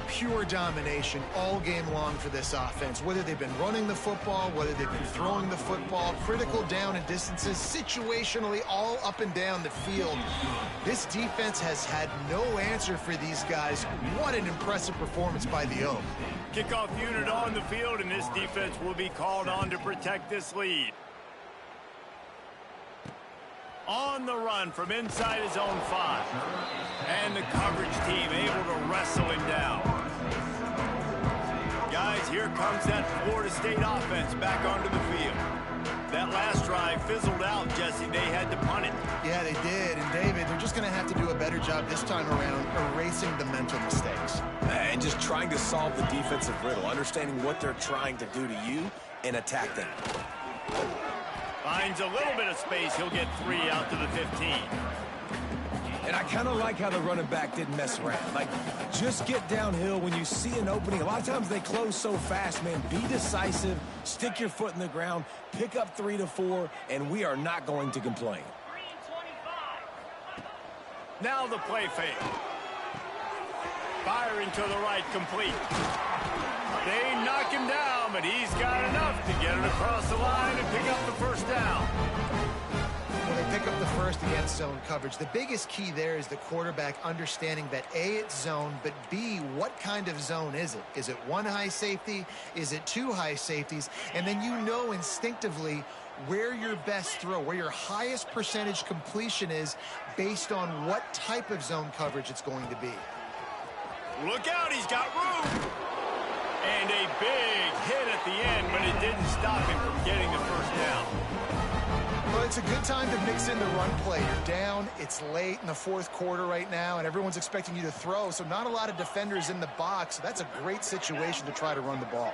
Pure domination all game long for this offense. Whether they've been running the football, whether they've been throwing the football, critical down and distances, situationally all up and down the field. This defense has had no answer for these guys. What an impressive performance by the Oak. Kickoff unit on the field, and this defense will be called on to protect this lead. On the run from inside his own 5. And the coverage team able to wrestle him down. Guys, here comes that Florida State offense back onto the field. That last drive fizzled out, Jesse. They had to punt it. Yeah, they did. And, David, they're just going to have to do a better job this time around erasing the mental mistakes. And just trying to solve the defensive riddle, understanding what they're trying to do to you and attack them. Finds a little bit of space. He'll get 3 out to the 15. And I kind of like how the running back didn't mess around. Like, just get downhill when you see an opening. A lot of times they close so fast, man. Be decisive, stick your foot in the ground, pick up 3 to 4, and we are not going to complain. Now the play fake. Firing to the right, complete. They knock him down, but he's got enough to get it across the line and pick up the first down. Well, they pick up the first against zone coverage. The biggest key there is the quarterback understanding that A, it's zone, but B, what kind of zone is it? Is it 1 high safety? Is it 2 high safeties? And then you know instinctively where your best throw, where your highest percentage completion is based on what type of zone coverage it's going to be. Look out, he's got room. And a big hit at the end, but it didn't stop him from getting the first down. Well, It's a good time to mix in the run play. You're down, it's late in the fourth quarter right now, and everyone's expecting you to throw, so not a lot of defenders in the box. So that's a great situation to try to run the ball.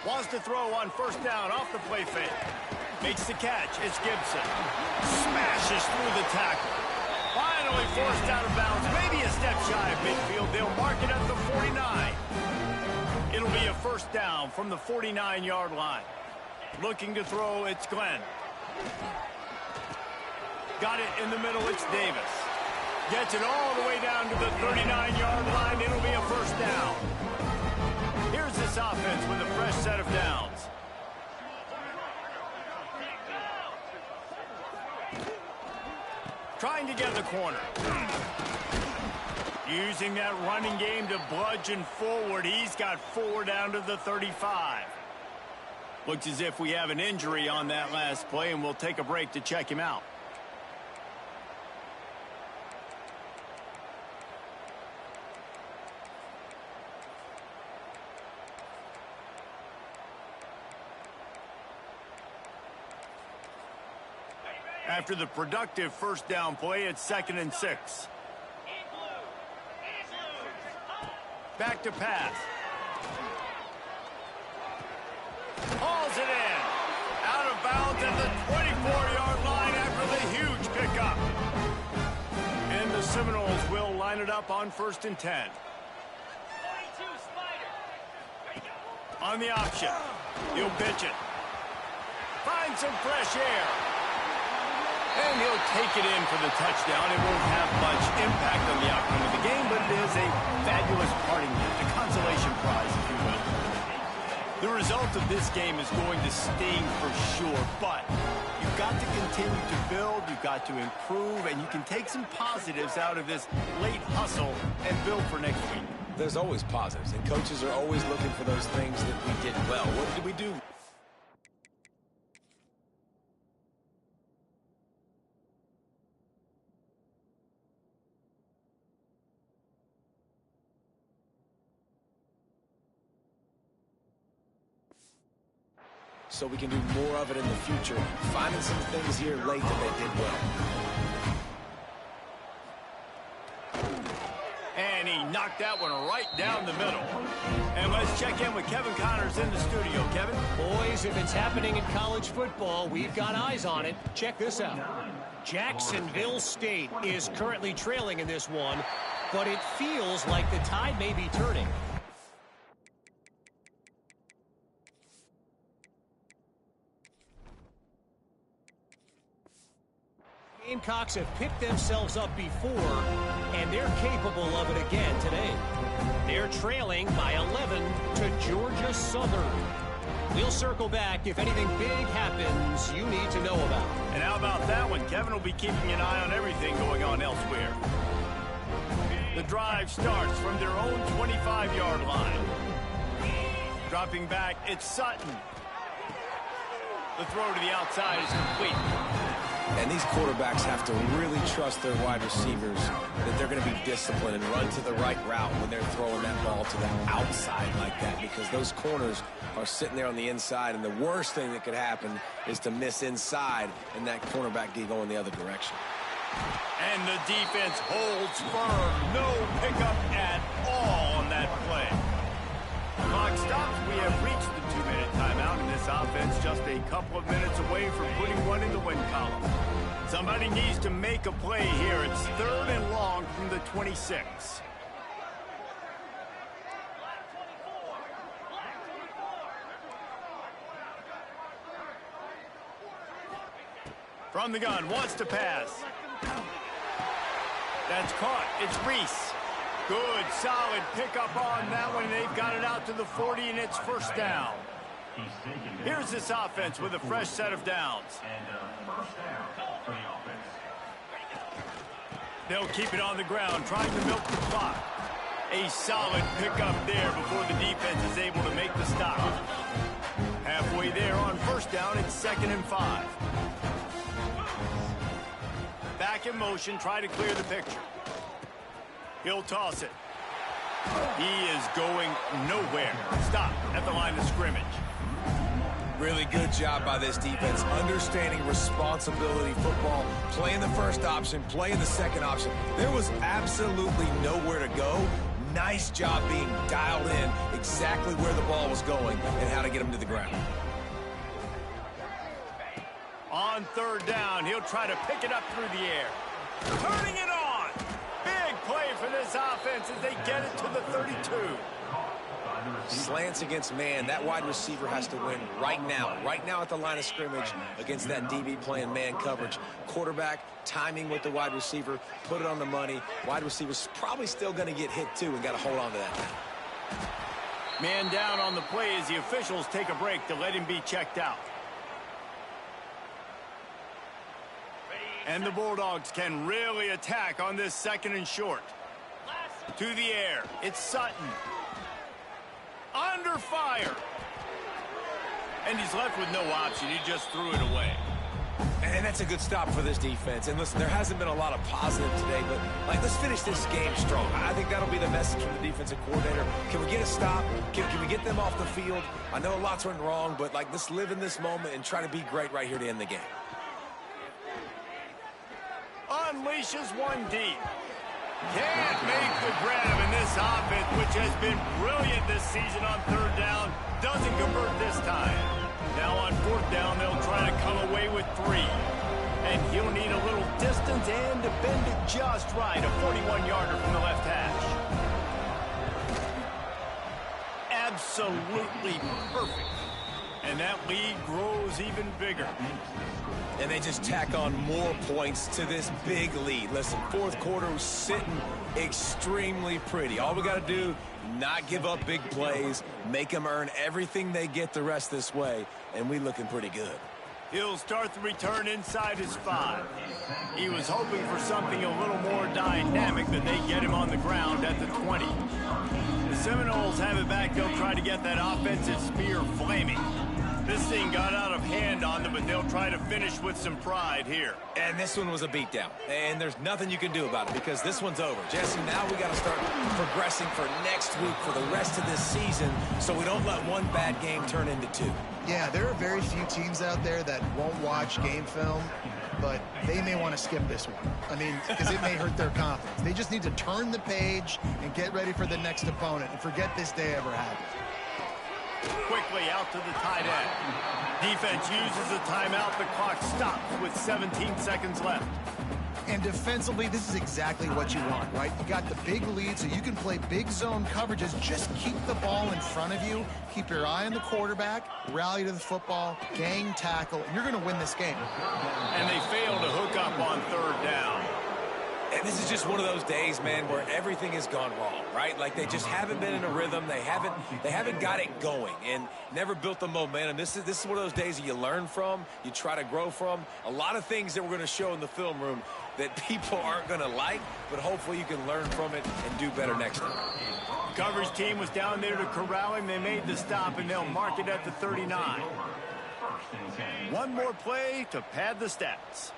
Wants to throw on first down off the play fake. Makes the catch. It's Gibson. Smashes through the tackle. Finally forced out of bounds. Maybe a step shy of midfield. They'll mark it at the 49. It'll be a first down from the 49-yard line. Looking to throw, it's Glenn. Got it in the middle, it's Davis. Gets it all the way down to the 39-yard line. It'll be a first down. Here's this offense with a fresh set of downs. Trying to get in the corner. Using that running game to bludgeon forward. He's got 4 down to the 35. Looks as if we have an injury on that last play, and we'll take a break to check him out. After the productive first down play, it's 2nd and 6. Back to pass. Hauls it in. Out of bounds at the 24-yard line after the huge pickup. And the Seminoles will line it up on 1st and 10. On the option. He'll pitch it. Find some fresh air. And he'll take it in for the touchdown. It won't have much impact on the outcome of the game, but it is a fabulous parting gift, a consolation prize, if you will. The result of this game is going to sting for sure, but you've got to continue to build, you've got to improve, and you can take some positives out of this late hustle and build for next week. There's always positives, and coaches are always looking for those things that we did well. What did we do? So we can do more of it in the future, finding some things here late that they did well. And he knocked that one right down the middle. And let's check in with Kevin Connors in the studio. Kevin? Boys, if it's happening in college football, we've got eyes on it. Check this out. Jacksonville State is currently trailing in this one, but it feels like the tide may be turning. Gamecocks have picked themselves up before, and they're capable of it again today. They're trailing by 11 to Georgia Southern. We'll circle back if anything big happens you need to know about. And how about that one? Kevin will be keeping an eye on everything going on elsewhere. The drive starts from their own 25-yard line. Dropping back, it's Sutton. The throw to the outside is complete. And these quarterbacks have to really trust their wide receivers that they're going to be disciplined and run to the right route when they're throwing that ball to the outside like that, because those corners are sitting there on the inside, and the worst thing that could happen is to miss inside and that cornerback go in the other direction. And the defense holds firm. No pickup at all on that play. Clock stops. We have reached the 2-minute timeout in this offense, just a couple of minutes away from putting one in the win column. Somebody needs to make a play here. It's 3rd and long from the 26. From the gun, wants to pass. That's caught. It's Reese. Good, solid pickup on that one. They've got it out to the 40, and it's first down. Here's this offense with a fresh set of downs. They'll keep it on the ground, trying to milk the clock. A solid pickup there before the defense is able to make the stop. Halfway there on first down, it's 2nd and 5. Back in motion, try to clear the picture. He'll toss it. He is going nowhere. Stop at the line of scrimmage. Really good job by this defense, understanding responsibility football, playing the first option, playing the second option. There was absolutely nowhere to go. Nice job being dialed in exactly where the ball was going and how to get him to the ground. On third down, he'll try to pick it up through the air. Turning it on. Big play for this offense as they get it to the 32. Slants against man. That wide receiver has to win right now at the line of scrimmage against that DB playing man coverage. Quarterback, timing with the wide receiver, put it on the money. Wide receiver's probably still going to get hit too and got to hold on to that now. Man down on the play as the officials take a break to let him be checked out. And the Bulldogs can really attack on this second and short. To the air, it's Sutton. Under fire. And he's left with no option. He just threw it away. And that's a good stop for this defense. And listen, there hasn't been a lot of positive today, but let's finish this game strong. I think that'll be the message from the defensive coordinator. Can we get a stop? Can we get them off the field? I know lots went wrong, but let's live in this moment and try to be great right here to end the game. Unleashes one deep. Can't make the grab, and this offense, which has been brilliant this season on third down, doesn't convert this time. Now on fourth down, they'll try to come away with 3. And he'll need a little distance and to bend it just right. A 41-yarder from the left hash. Absolutely perfect. And that lead grows even bigger. And they just tack on more points to this big lead. Listen, fourth quarter was sitting extremely pretty. All we got to do, not give up big plays, make them earn everything they get the rest this way, and we looking pretty good. He'll start the return inside his 5. He was hoping for something a little more dynamic, but they get him on the ground at the 20. The Seminoles have it back. They'll try to get that offensive spear flaming. This thing got out of hand on them, but they'll try to finish with some pride here. And this one was a beatdown. And there's nothing you can do about it because this one's over. Jesse, now we got to start progressing for next week for the rest of this season so we don't let one bad game turn into 2. Yeah, there are very few teams out there that won't watch game film, but they may want to skip this one. I mean, because it may hurt their confidence. They just need to turn the page and get ready for the next opponent and forget this day ever happened. Quickly out to the tight end. Defense uses a timeout. The clock stops with 17 seconds left. And defensively, this is exactly what you want, right? You got the big lead, so you can play big zone coverages. Just keep the ball in front of you. Keep your eye on the quarterback. Rally to the football. Gang tackle. And you're going to win this game. And they fail to hook up on third down. And this is just one of those days, man, where everything has gone wrong, right? Like they just haven't been in a rhythm. They haven't got it going and never built the momentum. This is one of those days that you learn from, you try to grow from. A lot of things that we're going to show in the film room that people aren't going to like, but hopefully you can learn from it and do better next time. Coverage team was down there to corral him. They made the stop, and they'll mark it at the 39. One more play to pad the stats.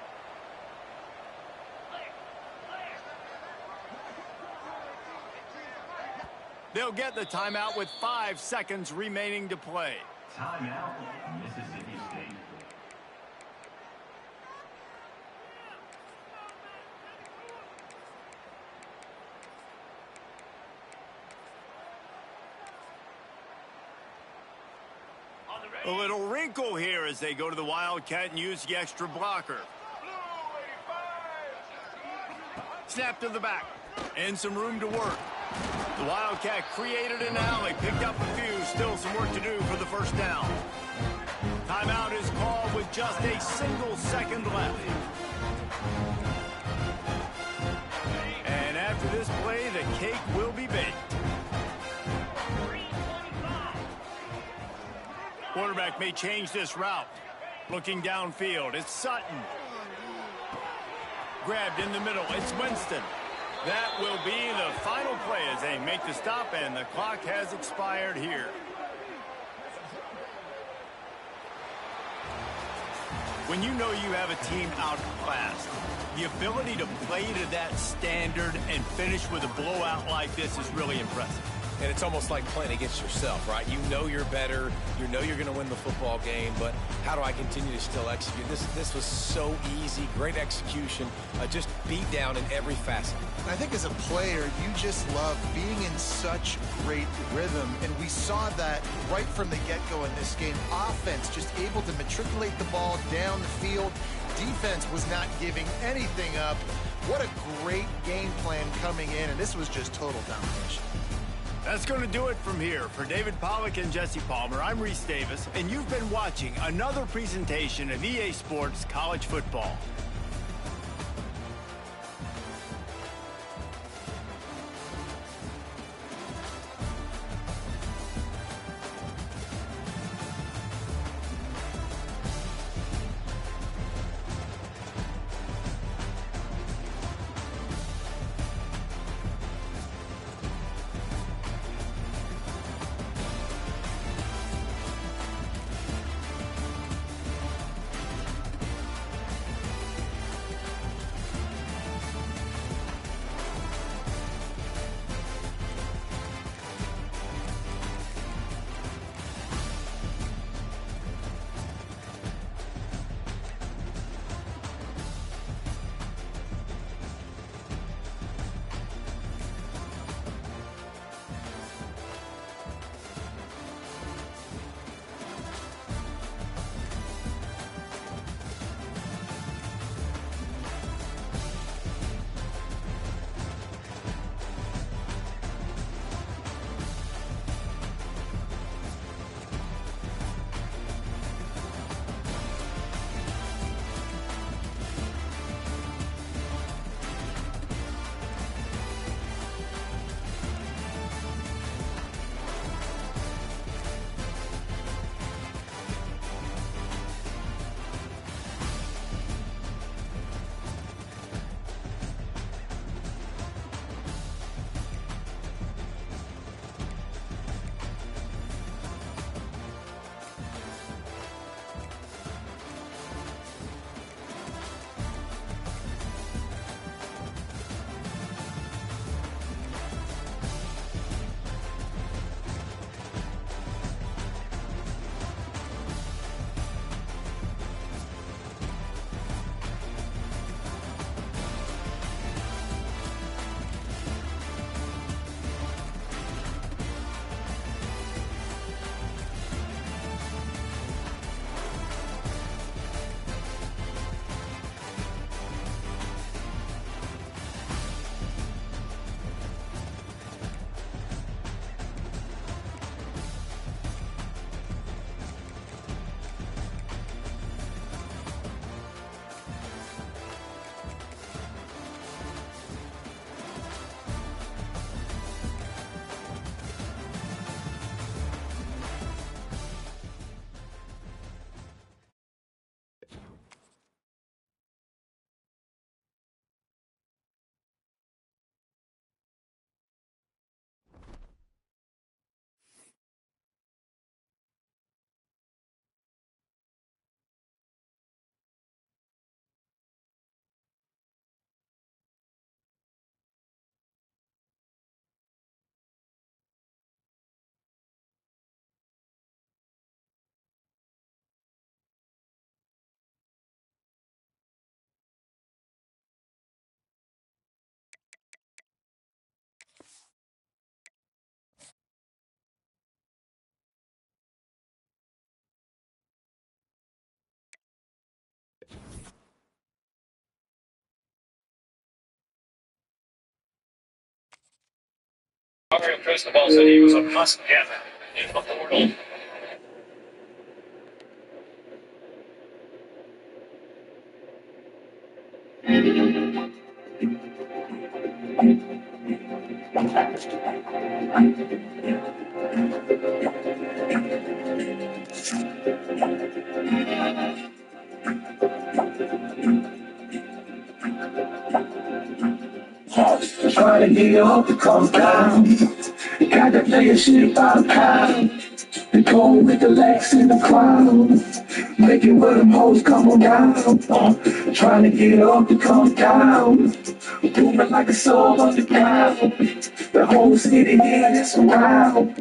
They'll get the timeout with 5 seconds remaining to play. Timeout, Mississippi State. A little wrinkle here as they go to the Wildcat and use the extra blocker. Snap to the back. And some room to work. The Wildcat created an alley, picked up a few, still some work to do for the first down. Timeout is called with just a single second left. And after this play, the cake will be baked. Quarterback may change this route. Looking downfield, it's Sutton. Grabbed in the middle, it's Winston. That will be the final play as they make the stop, and the clock has expired here. When you know you have a team outclassed, the ability to play to that standard and finish with a blowout like this is really impressive. And it's almost like playing against yourself, right? You know you're better. You know you're going to win the football game, but how do I continue to still execute? This was so easy, great execution, just beat down in every facet. I think as a player, you just love being in such great rhythm, and we saw that right from the get-go in this game. Offense just able to matriculate the ball down the field. Defense was not giving anything up. What a great game plan coming in, and this was just total domination. That's going to do it from here. For David Pollack and Jesse Palmer, I'm Reese Davis, and you've been watching another presentation of EA Sports College Football. First of all, said he was a must-have in the portal. Trying to get up, come down. Got that player shit by the pound. And go with the legs in the crowd. Making where them hoes come around. Trying to get up to come down. Moving like a soul on the ground. The whole city here is around.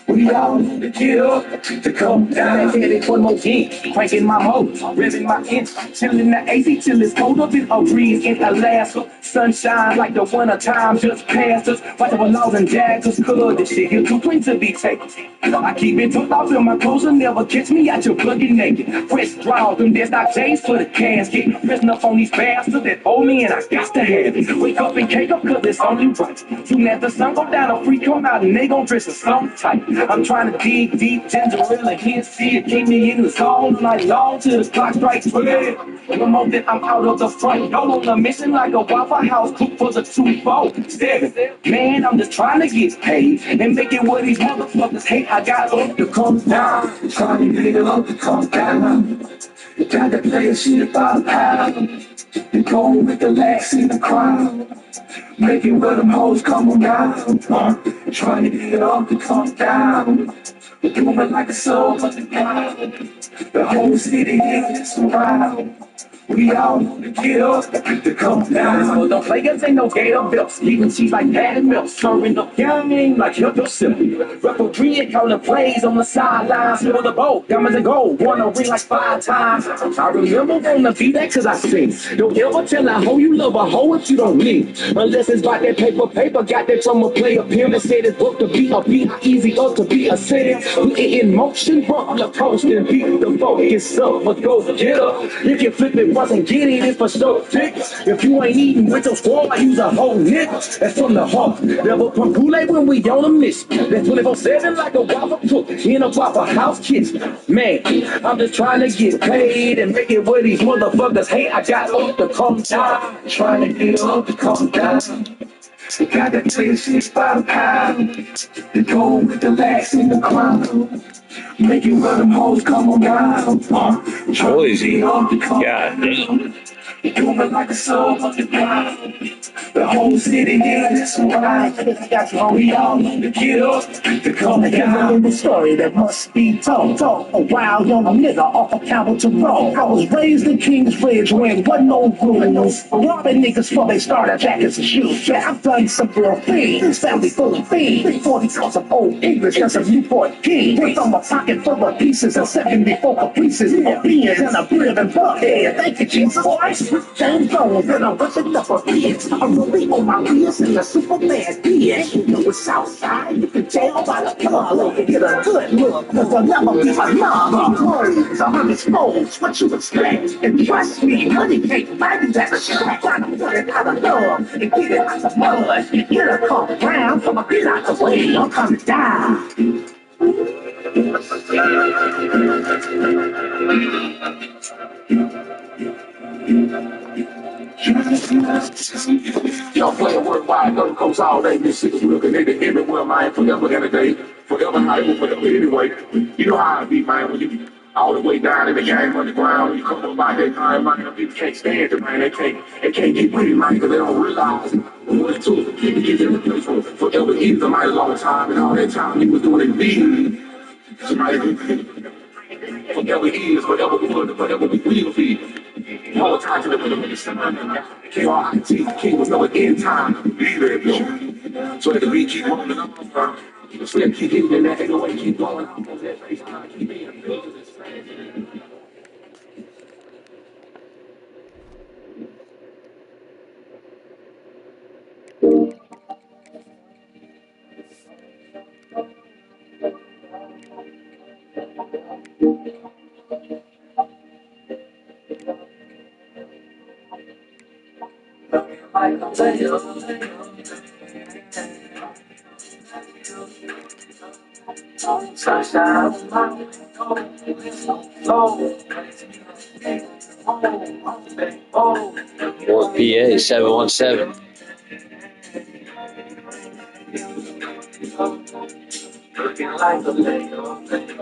We all need to get up to come down. Headed one more gig, cranking my motor, revving my engine, chilling the AC till it's cold up in a breeze in Alaska. Sunshine like the winter time just passed us. Fighting with laws and daggers, cause this shit here too clean to be taken. I keep it tucked off in my clothes and never catch me out your plugging naked. Fresh draws, them dead stock J's for the casket. Pressing up on these bastards that owe me and I got to have it. Wake up and cake up cause it's only right. Soon as the sun go down, a freak come out and they gon' dress in some tight. I'm trying to dig deep, ginger ale and can't see it. Keep me in the zone night long till the clock strikes 12. The moment I'm out of the front door on a mission like a Waffle House cook for the 247. Man, I'm just trying to get paid and make it what these motherfuckers hate. I got up to come down, trying to get up to come down. Got to play shit by the pound and go with the legs in the crowd. Making where them hoes come around. Trying to get up to come down. Moving like a soul on the ground. The whole city is around. We all need to get up to come down. So the players ain't no gator belts. Leaving cheese like patted milk. Serving the game like help yourself. Referee and calling plays on the sidelines. For the boat, diamonds and gold. Won a ring like 5 times. I remember wanna be that cause I sing. Don't ever tell a hoe you love a hoe if you don't need. Unless it's like that paper. Got that from a player pimp that said it's book to be a beat. Easy up to be a city. Put it in motion, bump the post and beat the focus up. But go get up. If you flip it once and get it, it's for sure. If you ain't eating with your squad, I use a whole nigga. That's from the heart. Never pump Kool-Aid when we on a mission. That's 24/7 like a Waffle cook in a Waffle House kitchen. Man, I'm just trying to get paid and make it what these motherfuckers hate. I got up to come down. Trying to get up to come down. Got that play shit by the pound. And go with the legs in the crowd. Making where them hoes come around. Noisy. God damn. Moving like a soul on the ground. The whole city here is around. We all need to get up to come down. The story that must be told. A wild young nigga off a Campbellton Road. I was raised in Kingsbridge where there wasn't no rules. Robbing niggas for they starter jackets and shoes. Yeah, I've done some real things. Family full of fiends. 40 counts of old English and some Newport King. Went from a pocket full of pieces and 74 caprices. More beans and a brim and buckhead. Thank you, Jesus. James Jones and I'm rushing up a kids. I'm really on my wheels in the Superman beard. You know it's outside, you can tell by the color. Get a good look, cause I'll never be another. Words, I'm exposed, what you expect. And trust me, money can't buy you that shit. Gotta put it out of love and get it out of mud. It'll come around, so I'll get out the way, I'm coming down. Y'all playing worldwide, no coast all day. This shit is real connected everywhere, man. Forever and a day. Forever and ever, forever anyway. You know how I be, man, when you all the way down in the game on the ground, you come up by that time, man, people can't stand it, man. They can't get with it, man, because they don't realize what it took to keep it in the place for forever is a mighty long time, and all that time he was doing it big. Somebody forever is, forever we would, forever we will be. All the time to the K-R-I-T, King was no end time. Be there, yo. So that the beat keep rolling up, Slim keep hitting in that 808, keep going up on that bass line, keep being Or PA 717. looking like a layer, looking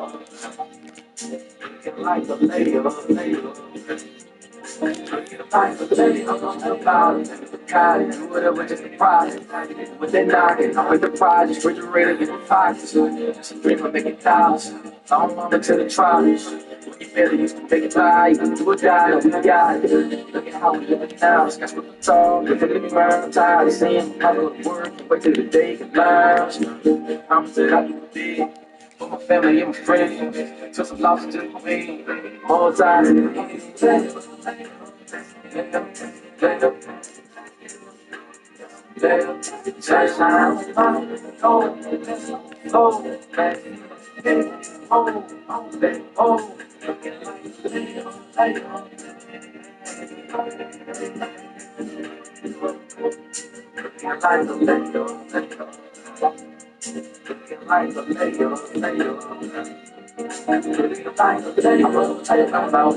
like a layer, looking like a layer, got it, do whatever, just the prize. With that knocking, I break the prize, just refrigerator, get the pockets. Just a dream, I make it thousand. Long mama to the tribes. When you better used to make it die, you can do or die, we got it. Look at how we living now, sketch with the talk, look at the ground, I'm tired of seeing how good work, wait till the day can last. I'm still out to be for my family and my friends, took some losses just for me, more ties in the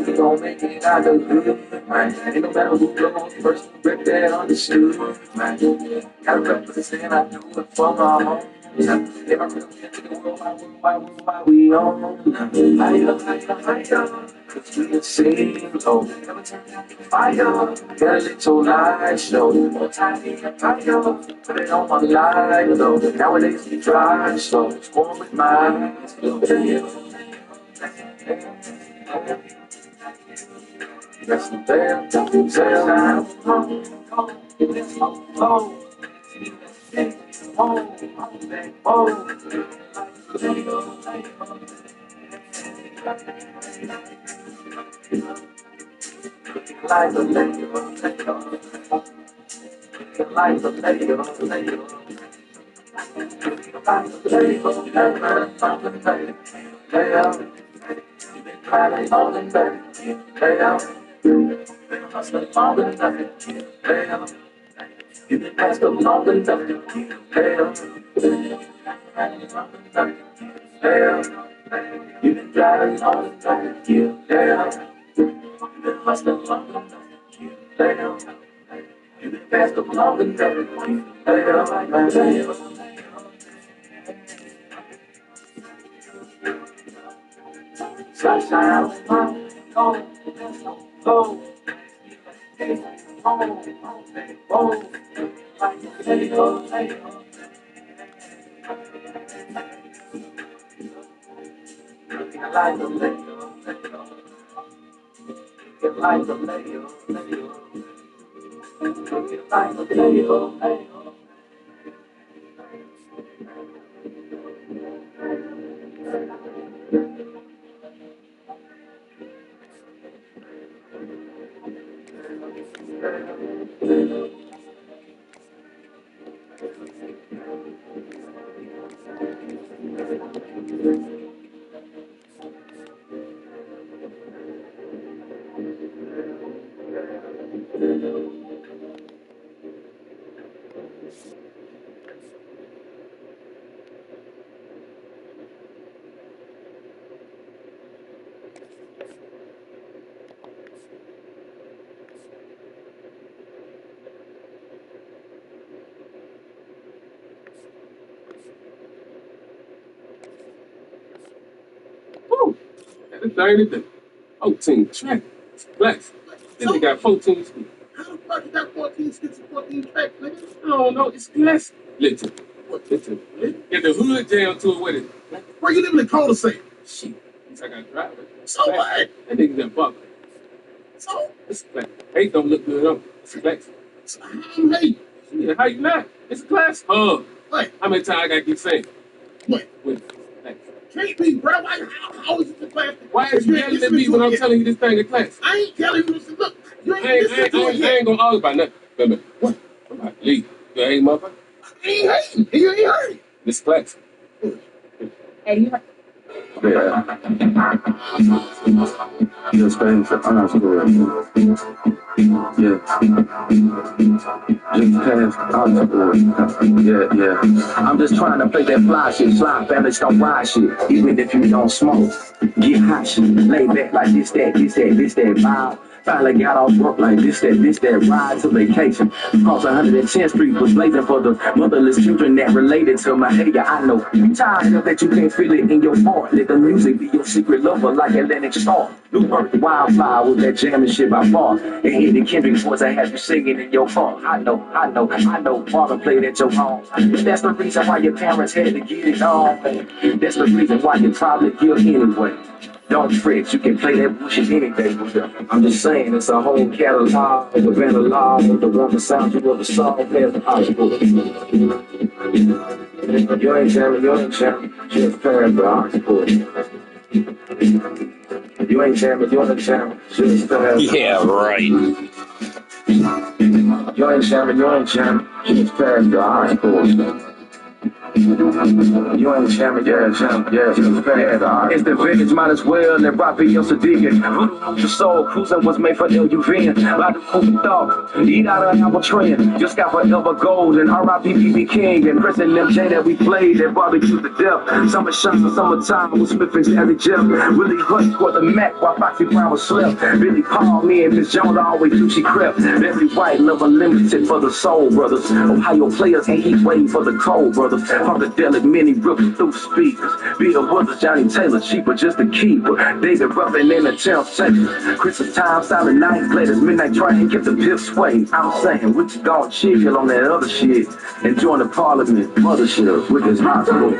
we gon' make it out of good, man. Ain't no matter who goes first, rip that understood, man. Gotta represent, I do it for my home. If I really get to the world, why we on? Higher, cause we can sing low. Never turn down the fire, got a little light show. More time in the fire, put it on my light low. Nowadays we drive slow, it's going with my eyes low. That's the bad time, you've been past the long enough to keep you've been driving long enough to keep you've been hustling long enough to keep you've been past the long enough to keep sunshine on This ain't it. 14 track. Blacks. Then they got 14 speed. How the fuck you got 14 skits and 14 tracks, nigga? I don't know. It's classic. Listen. Listen. Get the hood jam to it with it. Where you live in the cul-de-sac? Shit. At least I got to drive it. So what? That nigga that buck. So? It's black. Hate don't look good on. It's black. So I'm hating. Yeah, how you not? It's a class. What? How many times I got to keep saying? What? With can't be, bro. How is it the class? Why is you yelling at me when I'm telling you this thing in class? I ain't telling you this. Look, you ain't I ain't gonna argue about nothing. Remember. What? I'm about to leave. You ain't motherfucker? I ain't hating. You ain't hurting. This class. Hey, you Yeah. You're Spain for entrepreneurs. Yeah. Just past entrepreneurs. Yeah. I'm just trying to play that fly shit. Fly family don't ride shit. Even if you don't smoke. Get hot shit. Lay back like this, that vibe. Finally got off work like this, that, ride to vacation. Across 110th Street was blazing for the motherless children that related to my area. I know you tired of that you can't feel it in your heart. Let the music be your secret lover like Atlantic Star. New Earth, Wildflower with that jamming shit by far. And hear the Kendrick voice I have you singing in your car. I know, father played at your home. But that's the reason why your parents had to get it on. That's the reason why you probably feel anyway. Don't fret, you can play that bullshit any day. I'm just saying, it's a whole catalog of the analog of the one that sounds you of the song past the Hollywood. You ain't jamming, just past the Hollywood. You ain't jamming, just past the Yeah, right. You ain't jamming, just past the Hollywood. You ain't jamming, just past the Hollywood. It's the vintage, might as well let Raphael Sadiq. The soul cruising was made for LUV. By the open thought, eat out of our trend. Just got forever gold and R.I.P. BB King and Prince and MJ that we played that barbecue to death. Summer shine, summertime with Smith and Jazzy Jeff. Willie Hutch for the Mac while Foxy Brown was slept. Billy Paul, me and Miss Jones always knew she crept. Every white love unlimited for the soul brothers. Ohio players and heat wave for the cold brothers. Funkadelic mini ripping through speakers. Bill Withers, Johnny Taylor, cheaper just a keeper. David Ruffin in the temptation. Christmas time, silent night, played as midnight train, kept the pip sway. I'm saying, we just gon' chill on that other shit and join the Parliament mothership with this hospital.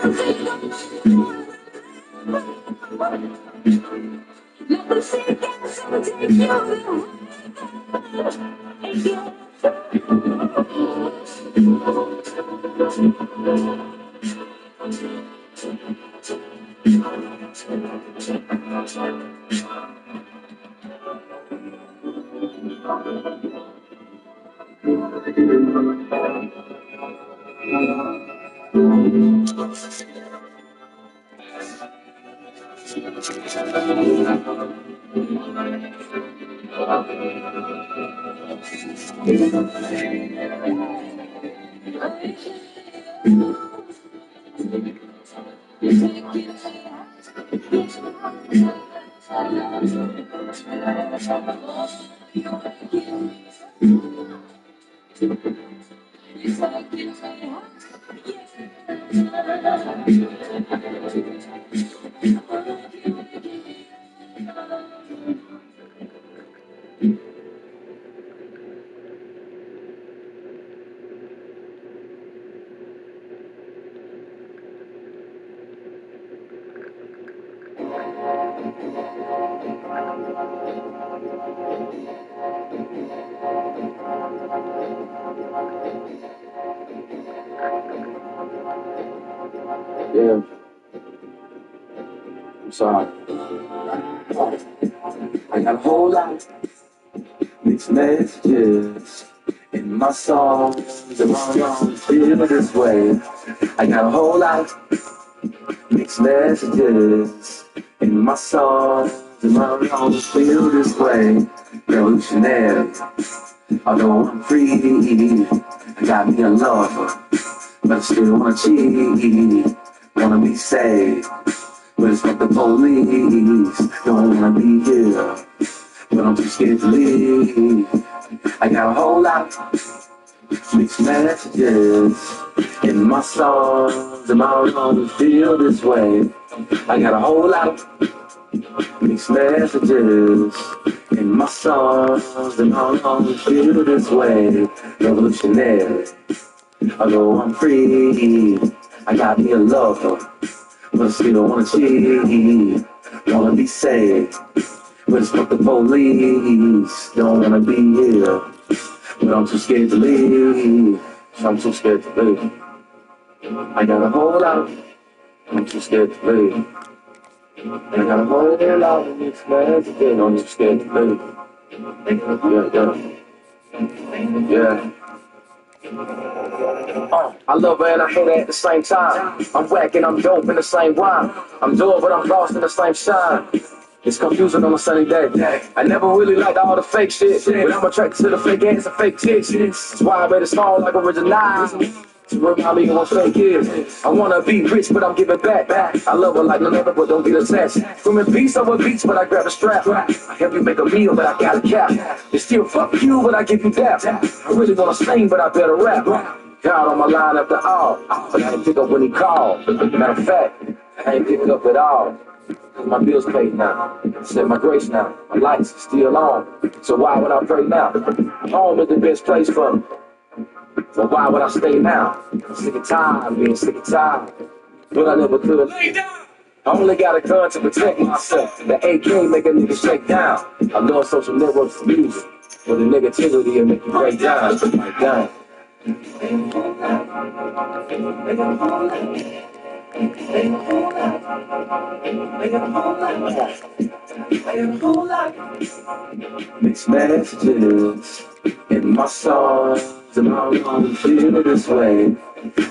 Yeah, I'm sorry. I got a whole lot mixed messages in my songs, and my songs feel this way. I got a whole lot mixed messages in my songs, and my songs feel this way. Revolutionary, although I'm free, I got me a lover, but I still wanna cheat. Wanna be saved, but it's like the police. Don't wanna be here, but I'm too scared to leave. I got a whole lot mixed messages in my songs, and my songs feel this way. I got a whole lot mixed messages in my songs, and my songs feel this way. Revolutionary, although I'm free, I got me a lover, but I still wanna cheat. Wanna be saved, but it's not the police. Don't wanna be here, but I'm too scared to leave. I'm too scared to leave. I got a whole lot, I'm too scared to leave. I got a whole lot of mixed messages, I'm too scared to leave. Yeah. I love her and I hate her at the same time. I'm whack and I'm dope in the same rhyme. I'm dull but I'm lost in the same shine. It's confusing on a sunny day. I never really liked all the fake shit, but I'm attracted to the fake ass and fake chicks. That's why I made it small like original. To remind me on fake is. I wanna be rich, but I'm giving back. I love her like no other, but don't get attached. From a beast over beats, but I grab a strap. I help you make a meal, but I got a cap. It's still fuck you, but I give you that. I really wanna sing, but I better rap. God on my line after all, but I ain't pick up when he called. Matter of fact, I ain't pick up at all. My bills paid now. Said my grace now. My lights still on. So why would I pray now? Home is the best place for me. So why would I stay now? I'm sick and tired, being sick and tired. But I never could. I only got a gun to protect myself. The AK make a nigga shake down. I love social networks and music. But the negativity will make you break down. Like down. Mixed messages in my songs, and I'm gonna feel this way.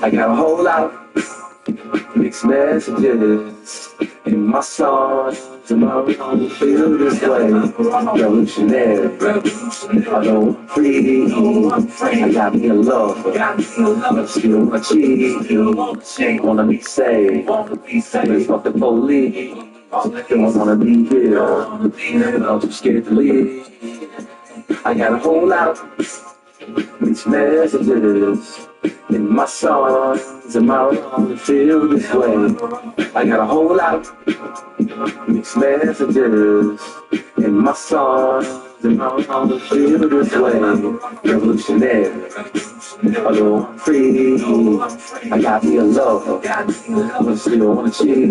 I got a whole lot of mixed messages in my songs, and I'm gonna feel this way. Revolutionary, although I'm free, I got me a lover, but still wanna cheat, wanna be saved, let's fuck the police. Don't wanna be here, but I'm too scared to leave. I got a whole lot of mixed messages in my songs, and my own to feel this way. I got a whole lot of mixed messages in my songs, and my own to feel this way. Revolutionary, although I'm free, I got me a lover, but still wanna cheat,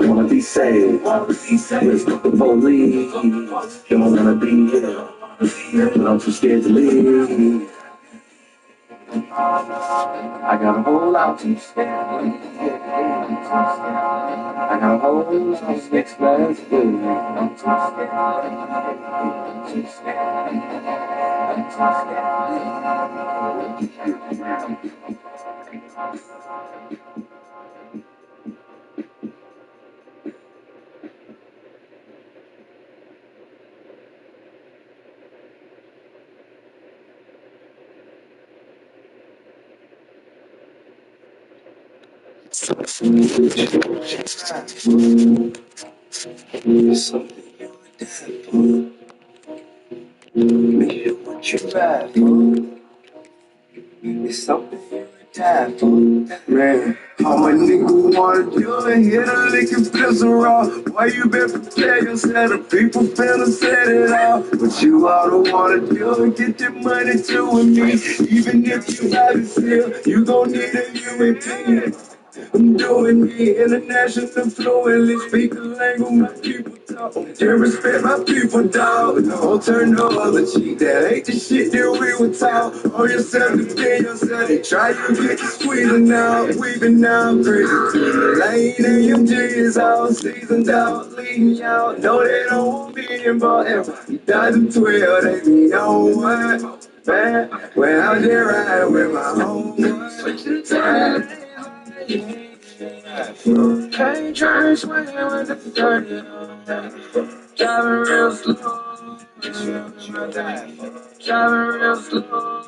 wanna be saved, let's fuck the police. Don't wanna be here, but I'm too scared to leave. I got a whole lot to say. I got a whole lot of mixed It's something you adapt for. Make it what you ride for. It's something you adapt for. Man, all my niggas wanna do it, hit a lick and piss around. Why you better prepare yourself? The people finna set it out. But you all don't wanna do it, get your money to with me. Even if you have it still, you gon' need a UAP. I'm doing me international fluently, speak the language my people talk. Can't respect my people, dog. Don't turn no other cheek. That ain't the shit that we were taught. On yourself, defend yourself. They try to get you squeezing now, weaving now, crazy to the lane. AMG is all seasoned out, leading y'all. Know they don't want me involved. Ever 2012, they be on what? Man, when I'm there riding with my homeboy, switching time. Can't try swinging with the dirty. Driving real slow. Driving real slow.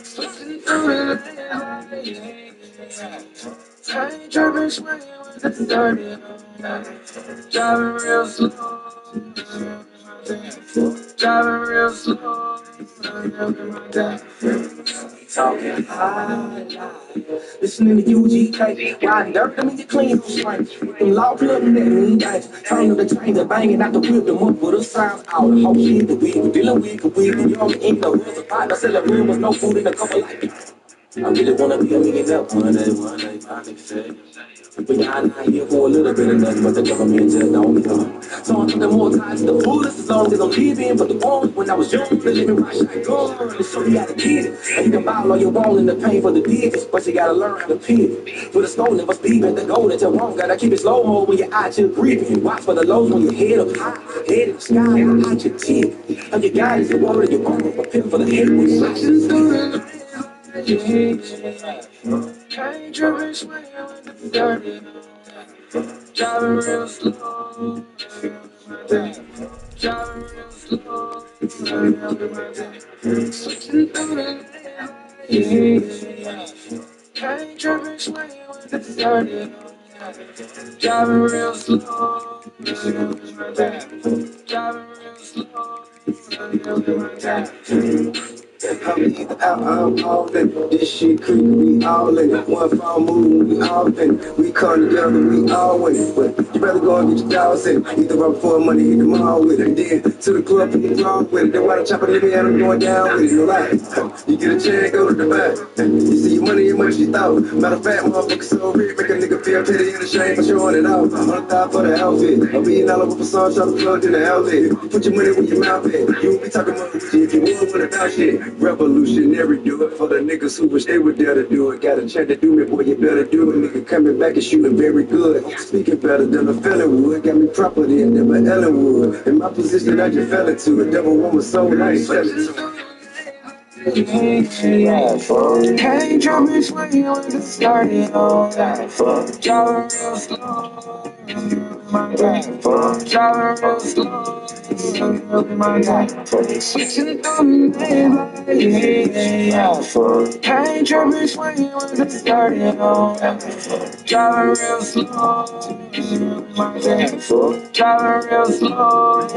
Switching through the can't driving swinging with the dirty. Driving real slow. Driving real slow. Talking high. Listening to UGK, riding dirt, let me get clean on strength. With them law plugging that mean guys. Train the train, the banging out the whip, them up with the sounds out. The whole shit that we were dealing with, we young in the woods of fire. Selling room was no food in a couple like I really wanna be a millionaire one day, my nigga said. But yeah, I'm not here for a little bit of nothing, but the government just don't know. So I'm thinking more time to the fullest as long as I'm living. But the ones when I was young, they let me ride shotgun. And so you gotta get it. And you can buy all you want in the pain for the digits, but you gotta learn how to pivot. For the stone, never speed at the goal that you want. Gotta keep it slow mo when your eyes just breathing. Watch for the lows when your head up high, head in the sky, and hide your teeth. And your God is the water you want, prepare for the hate when you can't drive swinging with the dirty. Driving real slow. Driving real slow. Switching through the Can't drive swing with the started. Driving real slow. Driving real slow. I'm either out, I'm all in. This shit creepy, we all in. One foul move, we all in. We come together, we all win. But you better go and get your dogs in. Either run for money, hit them all with it. Then to the club, put the wrong with it. Then why the chopper let me and I'm going down with it. No lie. You get a chance, go to the back. You see your money, you thought. Matter of fact, motherfucker so rich, make a nigga feel petty and ashamed for showing it off. On the top for the outfit. I'm being all over for some shop plugged in the outlet. Put your money where your mouth at. You won't be talking about shit if you want with about shit. Revolutionary, do it for the niggas who wish they were there to do it. Got a chance to do me, boy, you better do it. Nigga coming back and shooting very good. Speaking better than a felon would. Got me property and never Ellen would. In my position, I just fell into a devil woman soul. I ain't fell into. Can't drop me swinging when it started on. Driving real slow. Driving real slow. Switching through the neighborhood. Can't drop me swinging when it started on. Driving real slow. Driving real slow.